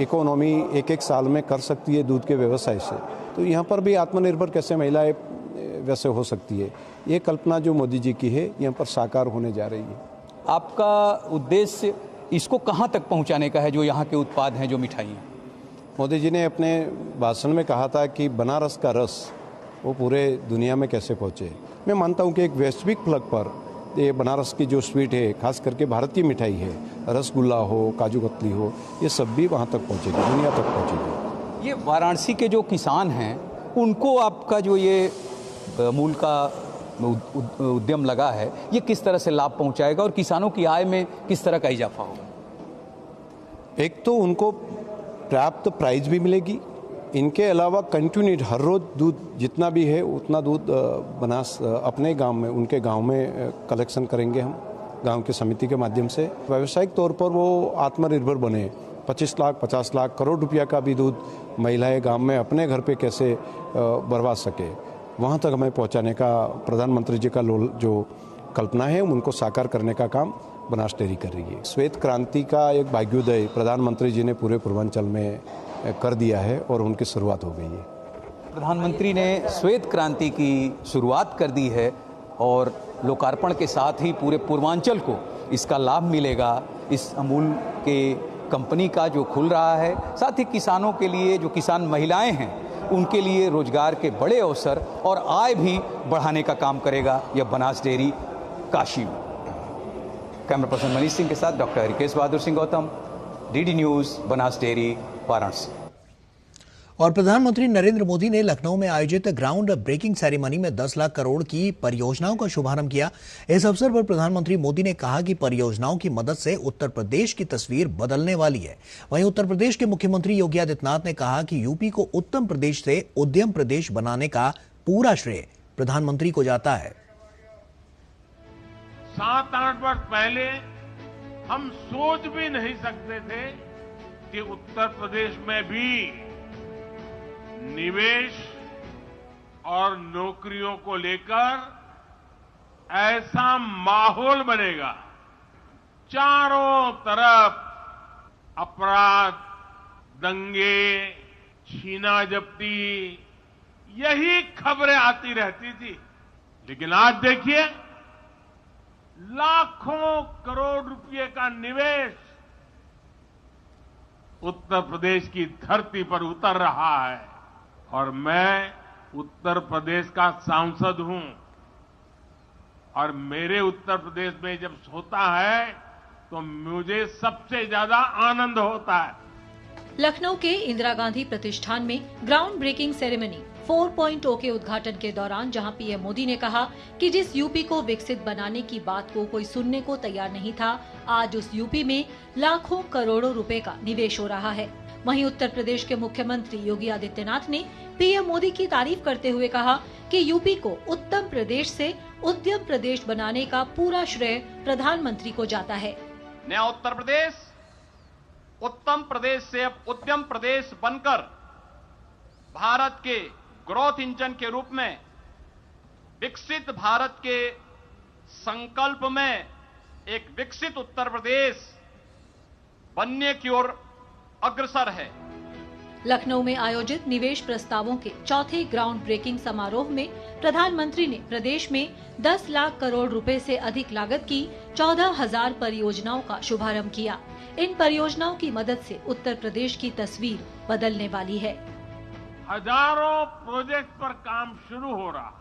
इकोनॉमी एक साल में कर सकती है दूध के व्यवसाय से, तो यहाँ पर भी आत्मनिर्भर कैसे महिलाएं वैसे हो सकती है। ये कल्पना जो मोदी जी की है यहाँ पर साकार होने जा रही है। आपका उद्देश्य इसको कहाँ तक पहुँचाने का है, जो यहाँ के उत्पाद हैं, जो मिठाइयाँ? मोदी जी ने अपने भाषण में कहा था कि बनारस का रस वो पूरे दुनिया में कैसे पहुँचे। मैं मानता हूँ कि एक वैश्विक प्लग पर ये बनारस की जो स्वीट है, खास करके भारतीय मिठाई है, रसगुल्ला हो, काजू कतली हो, ये सब भी वहाँ तक पहुँचेगी, दुनिया तक पहुँचेगी। ये वाराणसी के जो किसान हैं उनको आपका जो ये अमूल का उद्यम लगा है, ये किस तरह से लाभ पहुंचाएगा और किसानों की आय में किस तरह का इजाफा होगा? एक तो उनको पर्याप्त प्राइस भी मिलेगी, इनके अलावा कंटिन्यूड हर रोज दूध जितना भी है उतना दूध बनास अपने गांव में, उनके गांव में कलेक्शन करेंगे हम गांव की समिति के माध्यम से। व्यावसायिक तौर पर वो आत्मनिर्भर बने, 25 लाख 50 लाख करोड़ रुपया का भी दूध महिलाएं गांव में अपने घर पे कैसे बर्बाद सके, वहां तक हमें पहुंचाने का प्रधानमंत्री जी का जो कल्पना है उनको साकार करने का काम बनास डेयरी कर रही है। श्वेत क्रांति का एक भाग्योदय प्रधानमंत्री जी ने पूरे पूर्वांचल में कर दिया है और उनकी शुरुआत हो गई है। प्रधानमंत्री ने श्वेत क्रांति की शुरुआत कर दी है और लोकार्पण के साथ ही पूरे पूर्वांचल को इसका लाभ मिलेगा। इस अमूल के कंपनी का जो खुल रहा है, साथ ही किसानों के लिए, जो किसान महिलाएं हैं उनके लिए रोजगार के बड़े अवसर और आय भी बढ़ाने का काम करेगा यह बनास डेयरी काशी में। कैमरा पर्सन मनीष सिंह के साथ doctor Harikesh Bahadur Singh Gautam, DD news, Banas dairy, Varanasi. और प्रधानमंत्री नरेंद्र मोदी ने लखनऊ में आयोजित ग्राउंड ब्रेकिंग सेरेमनी में 10 लाख करोड़ की परियोजनाओं का शुभारंभ किया। इस अवसर पर प्रधानमंत्री मोदी ने कहा कि परियोजनाओं की मदद से उत्तर प्रदेश की तस्वीर बदलने वाली है। वहीं उत्तर प्रदेश के मुख्यमंत्री योगी आदित्यनाथ ने कहा कि यूपी को उत्तम प्रदेश से उद्यम प्रदेश बनाने का पूरा श्रेय प्रधानमंत्री को जाता है। 7-8 वर्ष पहले हम सोच भी नहीं सकते थे कि उत्तर प्रदेश में भी निवेश और नौकरियों को लेकर ऐसा माहौल बनेगा। चारों तरफ अपराध, दंगे, छीना जब्ती, यही खबरें आती रहती थी। लेकिन आज देखिए, लाखों करोड़ रुपए का निवेश उत्तर प्रदेश की धरती पर उतर रहा है और मैं उत्तर प्रदेश का सांसद हूं और मेरे उत्तर प्रदेश में जब होता है तो मुझे सबसे ज्यादा आनंद होता है। लखनऊ के इंदिरा गांधी प्रतिष्ठान में ग्राउंड ब्रेकिंग सेरेमनी 4.0 के उद्घाटन के दौरान जहां पीएम मोदी ने कहा कि जिस यूपी को विकसित बनाने की बात को कोई सुनने को तैयार नहीं था, आज उस यूपी में लाखों करोड़ों रुपए का निवेश हो रहा है। वहीं उत्तर प्रदेश के मुख्यमंत्री योगी आदित्यनाथ ने पीएम मोदी की तारीफ करते हुए कहा कि यूपी को उत्तम प्रदेश से उद्यम प्रदेश बनाने का पूरा श्रेय प्रधानमंत्री को जाता है। नया उत्तर प्रदेश उत्तम प्रदेश से अब उद्यम प्रदेश बनकर भारत के ग्रोथ इंजन के रूप में विकसित भारत के संकल्प में एक विकसित उत्तर प्रदेश बनने की ओर अग्रसर है। लखनऊ में आयोजित निवेश प्रस्तावों के चौथे ग्राउंड ब्रेकिंग समारोह में प्रधानमंत्री ने प्रदेश में 10 लाख करोड़ रुपए से अधिक लागत की 14,000 परियोजनाओं का शुभारंभ किया। इन परियोजनाओं की मदद से उत्तर प्रदेश की तस्वीर बदलने वाली है। हजारों प्रोजेक्ट पर काम शुरू हो रहा।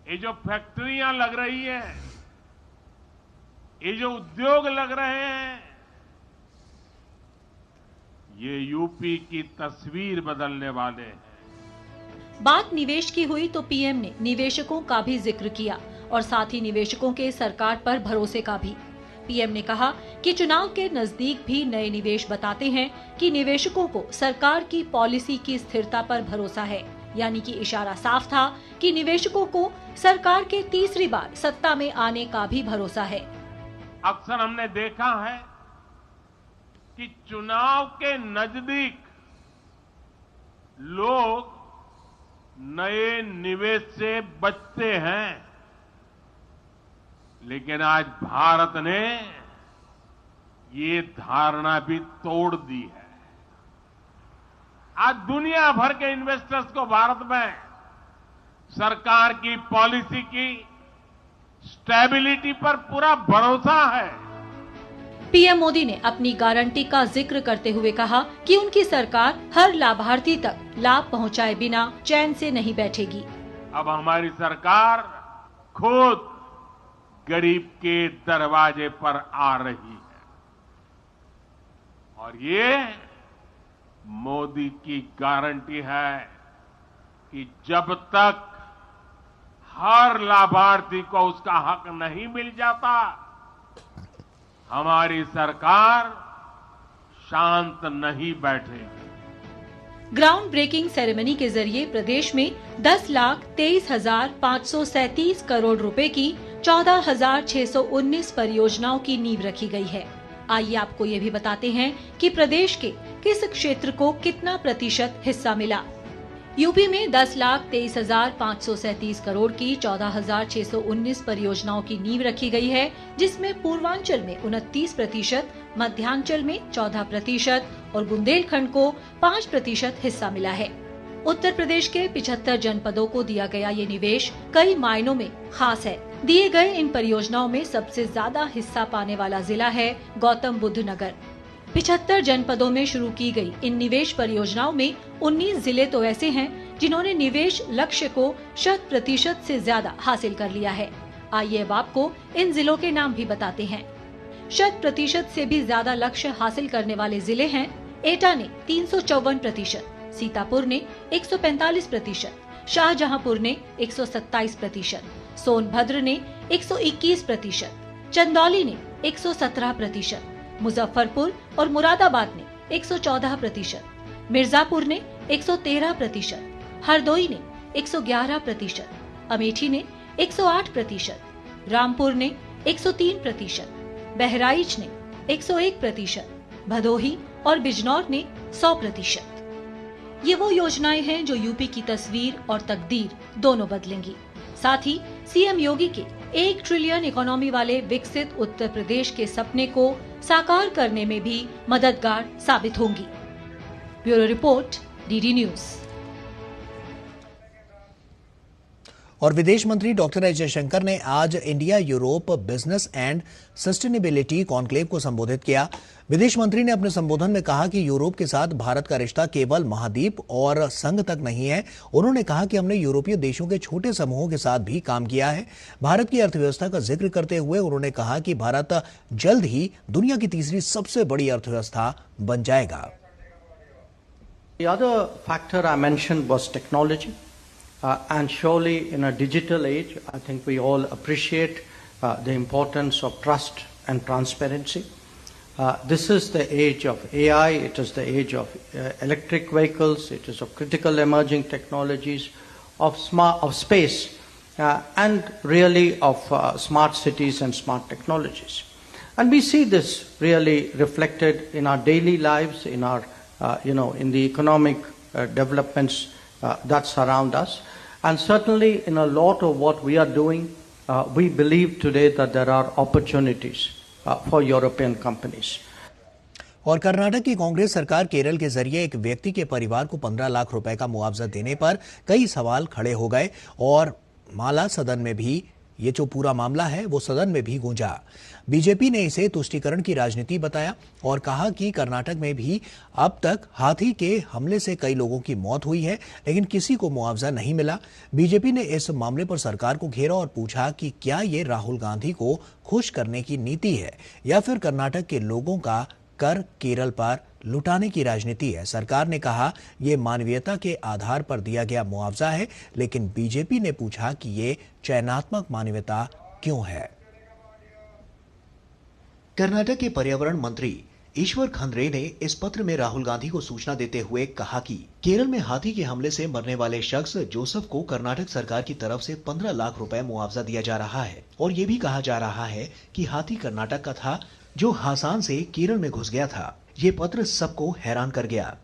ये जो फैक्ट्रियां लग रही है, ये जो उद्योग लग रहे हैं, ये यूपी की तस्वीर बदलने वाले हैं। बात निवेश की हुई तो पीएम ने निवेशकों का भी जिक्र किया और साथ ही निवेशकों के सरकार पर भरोसे का भी। पीएम ने कहा कि चुनाव के नजदीक भी नए निवेश बताते हैं कि निवेशकों को सरकार की पॉलिसी की स्थिरता पर भरोसा है, यानी कि इशारा साफ था कि निवेशकों को सरकार के तीसरी बार सत्ता में आने का भी भरोसा है। अक्सर हमने देखा है कि चुनाव के नजदीक लोग नए निवेश से बचते हैं, लेकिन आज भारत ने ये धारणा भी तोड़ दी है। आज दुनिया भर के इन्वेस्टर्स को भारत में सरकार की पॉलिसी की स्टेबिलिटी पर पूरा भरोसा है। पीएम मोदी ने अपनी गारंटी का जिक्र करते हुए कहा कि उनकी सरकार हर लाभार्थी तक लाभ पहुंचाए बिना चैन से नहीं बैठेगी। अब हमारी सरकार खुद गरीब के दरवाजे पर आ रही है और ये मोदी की गारंटी है कि जब तक हर लाभार्थी को उसका हक नहीं मिल जाता, हमारी सरकार शांत नहीं बैठेगी। ग्राउंड ब्रेकिंग सेरेमनी के जरिए प्रदेश में 10,23,537 करोड़ रुपए की 14,619 परियोजनाओं की नींव रखी गई है। आइए आपको ये भी बताते हैं कि प्रदेश के किस क्षेत्र को कितना प्रतिशत हिस्सा मिला। यूपी में 10,23,537 करोड़ की 14,619 परियोजनाओं की नींव रखी गई है, जिसमें पूर्वांचल में 29%, मध्यांचल में 14% और बुंदेलखंड को 5% हिस्सा मिला है। उत्तर प्रदेश के 75 जनपदों को दिया गया ये निवेश कई मायनों में खास है। दिए गए इन परियोजनाओं में सबसे ज्यादा हिस्सा पाने वाला जिला है गौतम बुद्ध नगर। 75 जनपदों में शुरू की गई इन निवेश परियोजनाओं में 19 जिले तो ऐसे हैं जिन्होंने निवेश लक्ष्य को 100% से ज्यादा हासिल कर लिया है। आइए अब आपको इन जिलों के नाम भी बताते हैं। 100% से भी ज्यादा लक्ष्य हासिल करने वाले जिले हैं एटा ने 354%, सीतापुर ने 145%, शाहजहांपुर ने 127%, सोनभद्र ने 121%, चंदौली ने 117%, मुजफ्फरपुर और मुरादाबाद ने 114%, मिर्जापुर ने 113%, हरदोई ने 111%, अमेठी ने 108%, रामपुर ने 103%, बहराइच ने 101%, भदोही और बिजनौर ने 100%। ये वो योजनाएं हैं जो यूपी की तस्वीर और तकदीर दोनों बदलेंगी। साथ ही सीएम योगी के 1 ट्रिलियन इकोनॉमी वाले विकसित उत्तर प्रदेश के सपने को साकार करने में भी मददगार साबित होंगी। Bureau report, DD news. और विदेश मंत्री डॉक्टर एस जयशंकर ने आज India Europe business and sustainability conclave को संबोधित किया। विदेश मंत्री ने अपने संबोधन में कहा कि यूरोप के साथ भारत का रिश्ता केवल महाद्वीप और संघ तक नहीं है। उन्होंने कहा कि हमने यूरोपीय देशों के छोटे समूहों के साथ भी काम किया है। भारत की अर्थव्यवस्था का जिक्र करते हुए उन्होंने कहा कि भारत जल्द ही दुनिया की तीसरी सबसे बड़ी अर्थव्यवस्था बन जाएगा। The other factor I mentioned was technology. And surely in a digital age, I think we all appreciate the importance of trust and transparency. This is the age of AI, it is the age of electric vehicles, it is of critical emerging technologies, of space, and really of smart cities and smart technologies. And we see this really reflected in our daily lives, in our, in the economic developments that surround us. And certainly in a lot of what we are doing, we believe today that there are opportunities for European companies. और कर्नाटक की कांग्रेस सरकार केरल के जरिए एक व्यक्ति के परिवार को 15 लाख रुपए का मुआवजा देने पर कई सवाल खड़े हो गए और माला सदन में भी ये जो पूरा मामला है वो सदन में भी गूंजा। बीजेपी ने इसे तुष्टीकरण की राजनीति बताया और कहा कि कर्नाटक में भी अब तक हाथी के हमले से कई लोगों की मौत हुई है, लेकिन किसी को मुआवजा नहीं मिला। बीजेपी ने इस मामले पर सरकार को घेरा और पूछा कि क्या ये राहुल गांधी को खुश करने की नीति है या फिर कर्नाटक के लोगों का कर केरल पर लुटाने की राजनीति है। सरकार ने कहा यह मानवीयता के आधार पर दिया गया मुआवजा है, लेकिन बीजेपी ने पूछा कि ये चयनात्मक मानवीयता क्यों है। कर्नाटक के पर्यावरण मंत्री ईश्वर खंड्रे ने इस पत्र में राहुल गांधी को सूचना देते हुए कहा कि केरल में हाथी के हमले से मरने वाले शख्स जोसेफ को कर्नाटक सरकार की तरफ से 15 लाख रुपए मुआवजा दिया जा रहा है और ये भी कहा जा रहा है कि हाथी कर्नाटक का था जो हासान से केरल में घुस गया था। ये पत्र सबको हैरान कर गया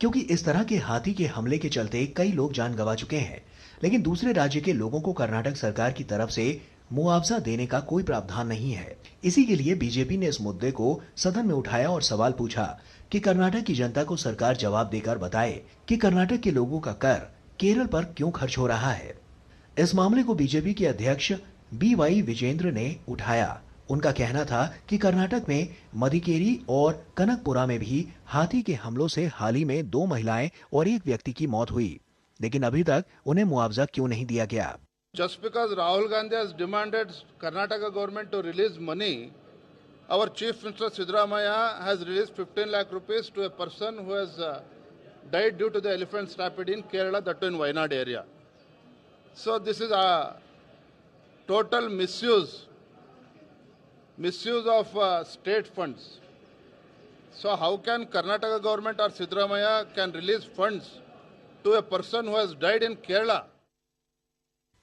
क्योंकि इस तरह के हाथी के हमले के चलते कई लोग जान गंवा चुके हैं, लेकिन दूसरे राज्य के लोगों को कर्नाटक सरकार की तरफ से मुआवजा देने का कोई प्रावधान नहीं है। इसी के लिए बीजेपी ने इस मुद्दे को सदन में उठाया और सवाल पूछा कि कर्नाटक की जनता को सरकार जवाब देकर बताए कि कर्नाटक के लोगों का कर केरल पर क्यों खर्च हो रहा है। इस मामले को बीजेपी के अध्यक्ष BY विजेंद्र ने उठाया। उनका कहना था कि कर्नाटक में मदिकेरी और कनकपुरा में भी हाथी के हमलों से हाल ही में 2 महिलाएं और 1 व्यक्ति की मौत हुई, लेकिन अभी तक उन्हें मुआवजा क्यों नहीं दिया गया। Just because Rahul Gandhi has demanded Karnataka government to release money, our Chief Minister Siddaramaiah has released 15 lakh rupees to a person who has died due to the elephant stampede in Kerala, that too in Wayanad area. So this is total misuse of state funds. So how can Karnataka government or Siddaramaiah can release funds to a person who has died in Kerala?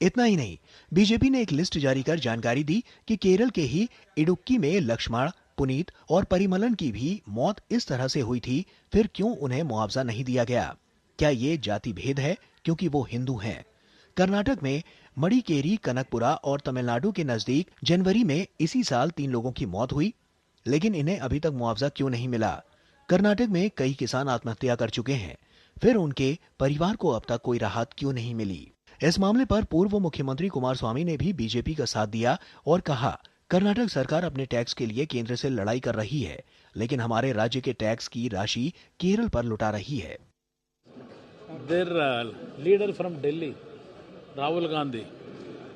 इतना ही नहीं, BJP ने एक list जारी कर जानकारी दी कि केरल के ही इडुक्की में लक्ष्मण, पुनीत और परिमलन की भी मौत इस तरह से हुई थी, फिर क्यों उन्हें मुआवजा नहीं दिया गया? क्या ये जाति भेद है क्योंकि वो हिंदू हैं? कर्नाटक में मडिकेरी, कनकपुरा और तमिलनाडु के नजदीक जनवरी में इसी साल 3 लोगों की मौत हुई, लेकिन इन्हें अभी तक मुआवजा क्यों नहीं मिला? कर्नाटक में कई किसान आत्महत्या कर चुके हैं, फिर उनके परिवार को अब तक कोई राहत क्यों नहीं मिली? इस मामले पर पूर्व मुख्यमंत्री कुमारस्वामी ने भी बीजेपी का साथ दिया और कहा, कर्नाटक सरकार अपने टैक्स के लिए केंद्र से लड़ाई कर रही है, लेकिन हमारे राज्य के टैक्स की राशि केरल पर लुटा रही है। Their leader from Delhi, Rahul Gandhi,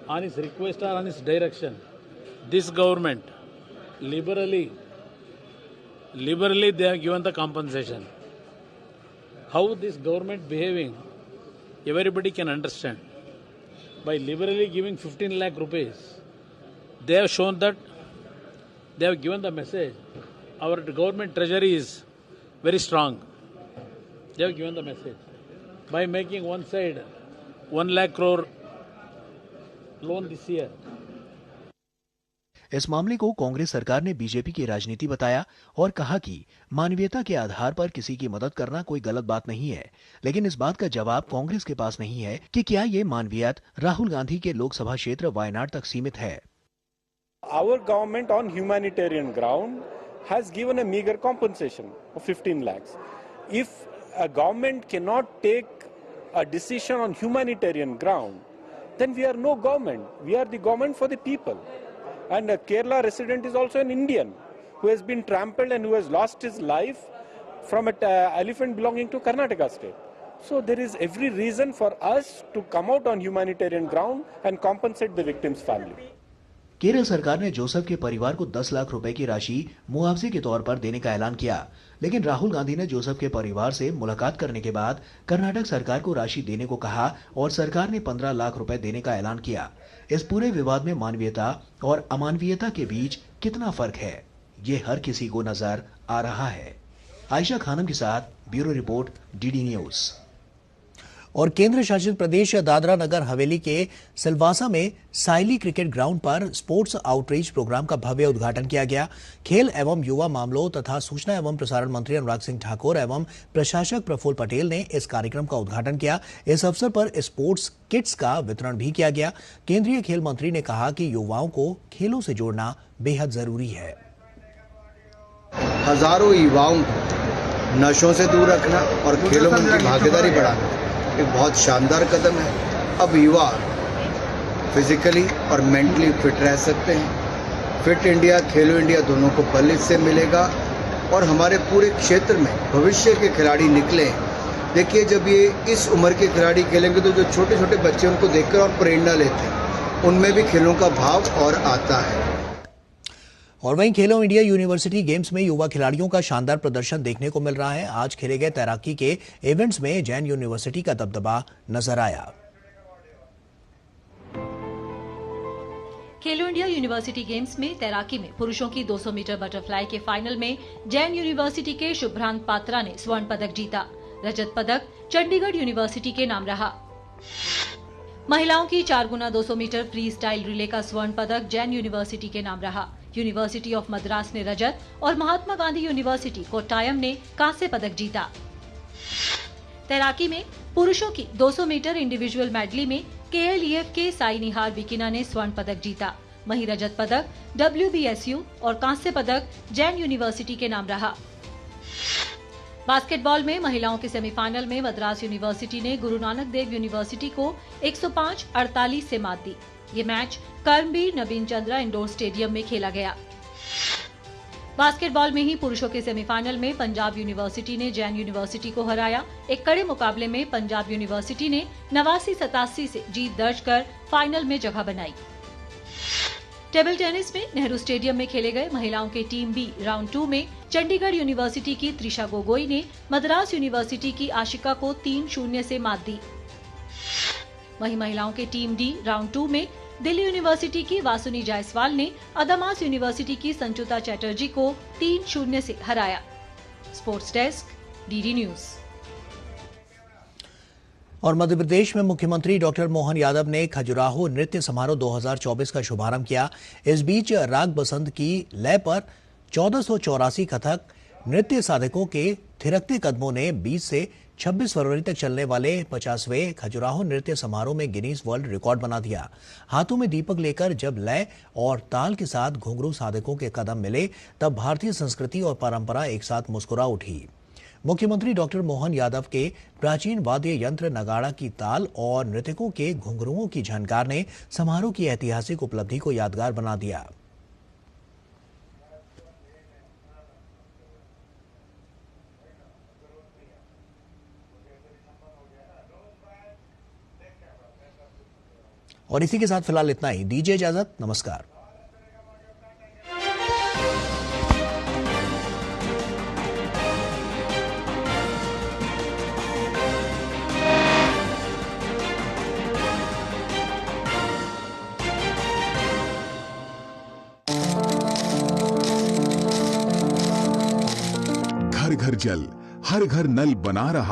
on his request or on his direction, this government liberally they have given the compensation. How this government behaving, everybody can understand. By liberally giving 15 lakh rupees, they have shown that they have given the message. Our government treasury is very strong. They have given the message. By making one side 1 lakh crore loan this year. इस मामले को कांग्रेस सरकार ने BJP की राजनीति बताया और कहा कि मानवीयता के आधार पर किसी की मदद करना कोई गलत बात नहीं है, लेकिन इस बात का जवाब कांग्रेस के पास नहीं है कि क्या ये मानवीयत राहुल गांधी के लोकसभा क्षेत्र वायनाड तक सीमित है। Our government on humanitarian ground has given a meager compensation of 15 lakhs. If a government cannot take a decision on humanitarian ground, then we are no government. We are the government for the people. And a Kerala resident is also an Indian who has been trampled and who has lost his life from an elephant belonging to Karnataka state. So there is every reason for us to come out on humanitarian ground and compensate the victim's family. Kerala सरकार ने Joseph के परिवार को 10 लाख रुपए की राशि मुआवजे के तौर पर देने का ऐलान किया, लेकिन राहुल गांधी ने जोसेफ के परिवार से मुलाकात करने के बाद कर्नाटक सरकार को राशि देने को कहा और सरकार ने 15 लाख रुपए देने का ऐलान किया। इस पूरे विवाद में मानवीयता और अमानवीयता के बीच कितना फर्क है, ये हर किसी को नजर आ रहा है। आयशा खानम के साथ ब्यूरो रिपोर्ट, डीडी न्यूज। और केंद्र शासित प्रदेश दादरा नगर हवेली के सिलवासा में साइली क्रिकेट ग्राउंड पर स्पोर्ट्स आउटरीच प्रोग्राम का भव्य उद्घाटन किया गया। खेल एवं युवा मामलों तथा सूचना एवं प्रसारण मंत्री अनुराग सिंह ठाकुर एवं प्रशासक प्रफुल्ल पटेल ने इस कार्यक्रम का उद्घाटन किया। इस अवसर पर स्पोर्ट्स किट्स का वितरण भी किया गया। केंद्रीय खेल मंत्री ने कहा कि युवाओं को खेलों से जोड़ना बेहद जरूरी है। हजारों युवाओं को नशों से दूर रखना और खेलों में उनकी भागीदारी बढ़ाना एक बहुत शानदार कदम है। अब युवा फिजिकली और मेंटली फिट रह सकते हैं। फिट इंडिया, खेलो इंडिया दोनों को बल इससे मिलेगा और हमारे पूरे क्षेत्र में भविष्य के खिलाड़ी निकले। देखिए, जब ये इस उम्र के खिलाड़ी खेलेंगे तो जो छोटे छोटे बच्चे उनको देखकर और प्रेरणा लेते हैं, उनमें भी खेलों का भाव और आता है। और वहीं खेलो इंडिया यूनिवर्सिटी गेम्स में युवा खिलाड़ियों का शानदार प्रदर्शन देखने को मिल रहा है। आज खेले गए तैराकी के इवेंट्स में जैन यूनिवर्सिटी का दबदबा नजर आया। खेलो इंडिया यूनिवर्सिटी गेम्स में तैराकी में पुरुषों की 200 मीटर बटरफ्लाई के फाइनल में जैन यूनिवर्सिटी के शुभ्रांत पात्रा ने स्वर्ण पदक जीता। रजत पदक चंडीगढ़ यूनिवर्सिटी के नाम रहा। महिलाओं की 4x200 metre free style relay का स्वर्ण पदक जैन यूनिवर्सिटी के नाम रहा। यूनिवर्सिटी ऑफ मद्रास ने रजत और महात्मा गांधी यूनिवर्सिटी कोट्टायम ने कांस्य पदक जीता। तैराकी में पुरुषों की 200 मीटर इंडिविजुअल मेडली में KLEF के साई निहार विकिना ने स्वर्ण पदक जीता। वहीं रजत पदक WBSU और कांस्य पदक जैन यूनिवर्सिटी के नाम रहा। बास्केटबॉल में महिलाओं के सेमीफाइनल में मद्रास यूनिवर्सिटी ने गुरु नानक देव यूनिवर्सिटी को 105-48 से मात दी। ये मैच कर्मवीर नवीन चंद्रा इंडोर स्टेडियम में खेला गया। बास्केटबॉल में ही पुरुषों के सेमीफाइनल में पंजाब यूनिवर्सिटी ने जैन यूनिवर्सिटी को हराया। एक कड़े मुकाबले में पंजाब यूनिवर्सिटी ने 89-87 से जीत दर्ज कर फाइनल में जगह बनाई। टेबल टेनिस में नेहरू स्टेडियम में खेले गए महिलाओं के टीम बी राउंड 2 में चंडीगढ़ यूनिवर्सिटी की त्रिशा गोगोई ने मद्रास यूनिवर्सिटी की आशिका को 3-0 से मात दी। वहीं महिलाओं के टीम डी राउंड 2 में दिल्ली यूनिवर्सिटी की वासुनी जायसवाल ने अदामास यूनिवर्सिटी की संचुता चैटर्जी को 3-0 से हराया। Sports desk, DD news. और मध्य प्रदेश में मुख्यमंत्री डॉक्टर मोहन यादव ने खजुराहो नृत्य समारोह 2024 का शुभारंभ किया। इस बीच राग बसंत की लय पर 1484 कथक नृत्य साधकों के थिरकते कदमों ने 20 से 26 फरवरी तक चलने वाले 50वें खजुराहो नृत्य समारोह में गिनीज वर्ल्ड रिकॉर्ड बना दिया। हाथों में दीपक लेकर जब लय और ताल के साथ घुंघरू साधकों के कदम मिले, तब भारतीय संस्कृति और परंपरा एक साथ मुस्कुरा उठी। मुख्यमंत्री डॉक्टर मोहन यादव के प्राचीन वाद्य यंत्र नगाड़ा की ताल और नृत्यकों के घुंघरुओं की झनकार ने समारोह की ऐतिहासिक उपलब्धि को यादगार बना दिया। और इसी के साथ फिलहाल इतना ही। दीजिए इजाजत, नमस्कार। घर घर जल, हर घर नल बना रहा।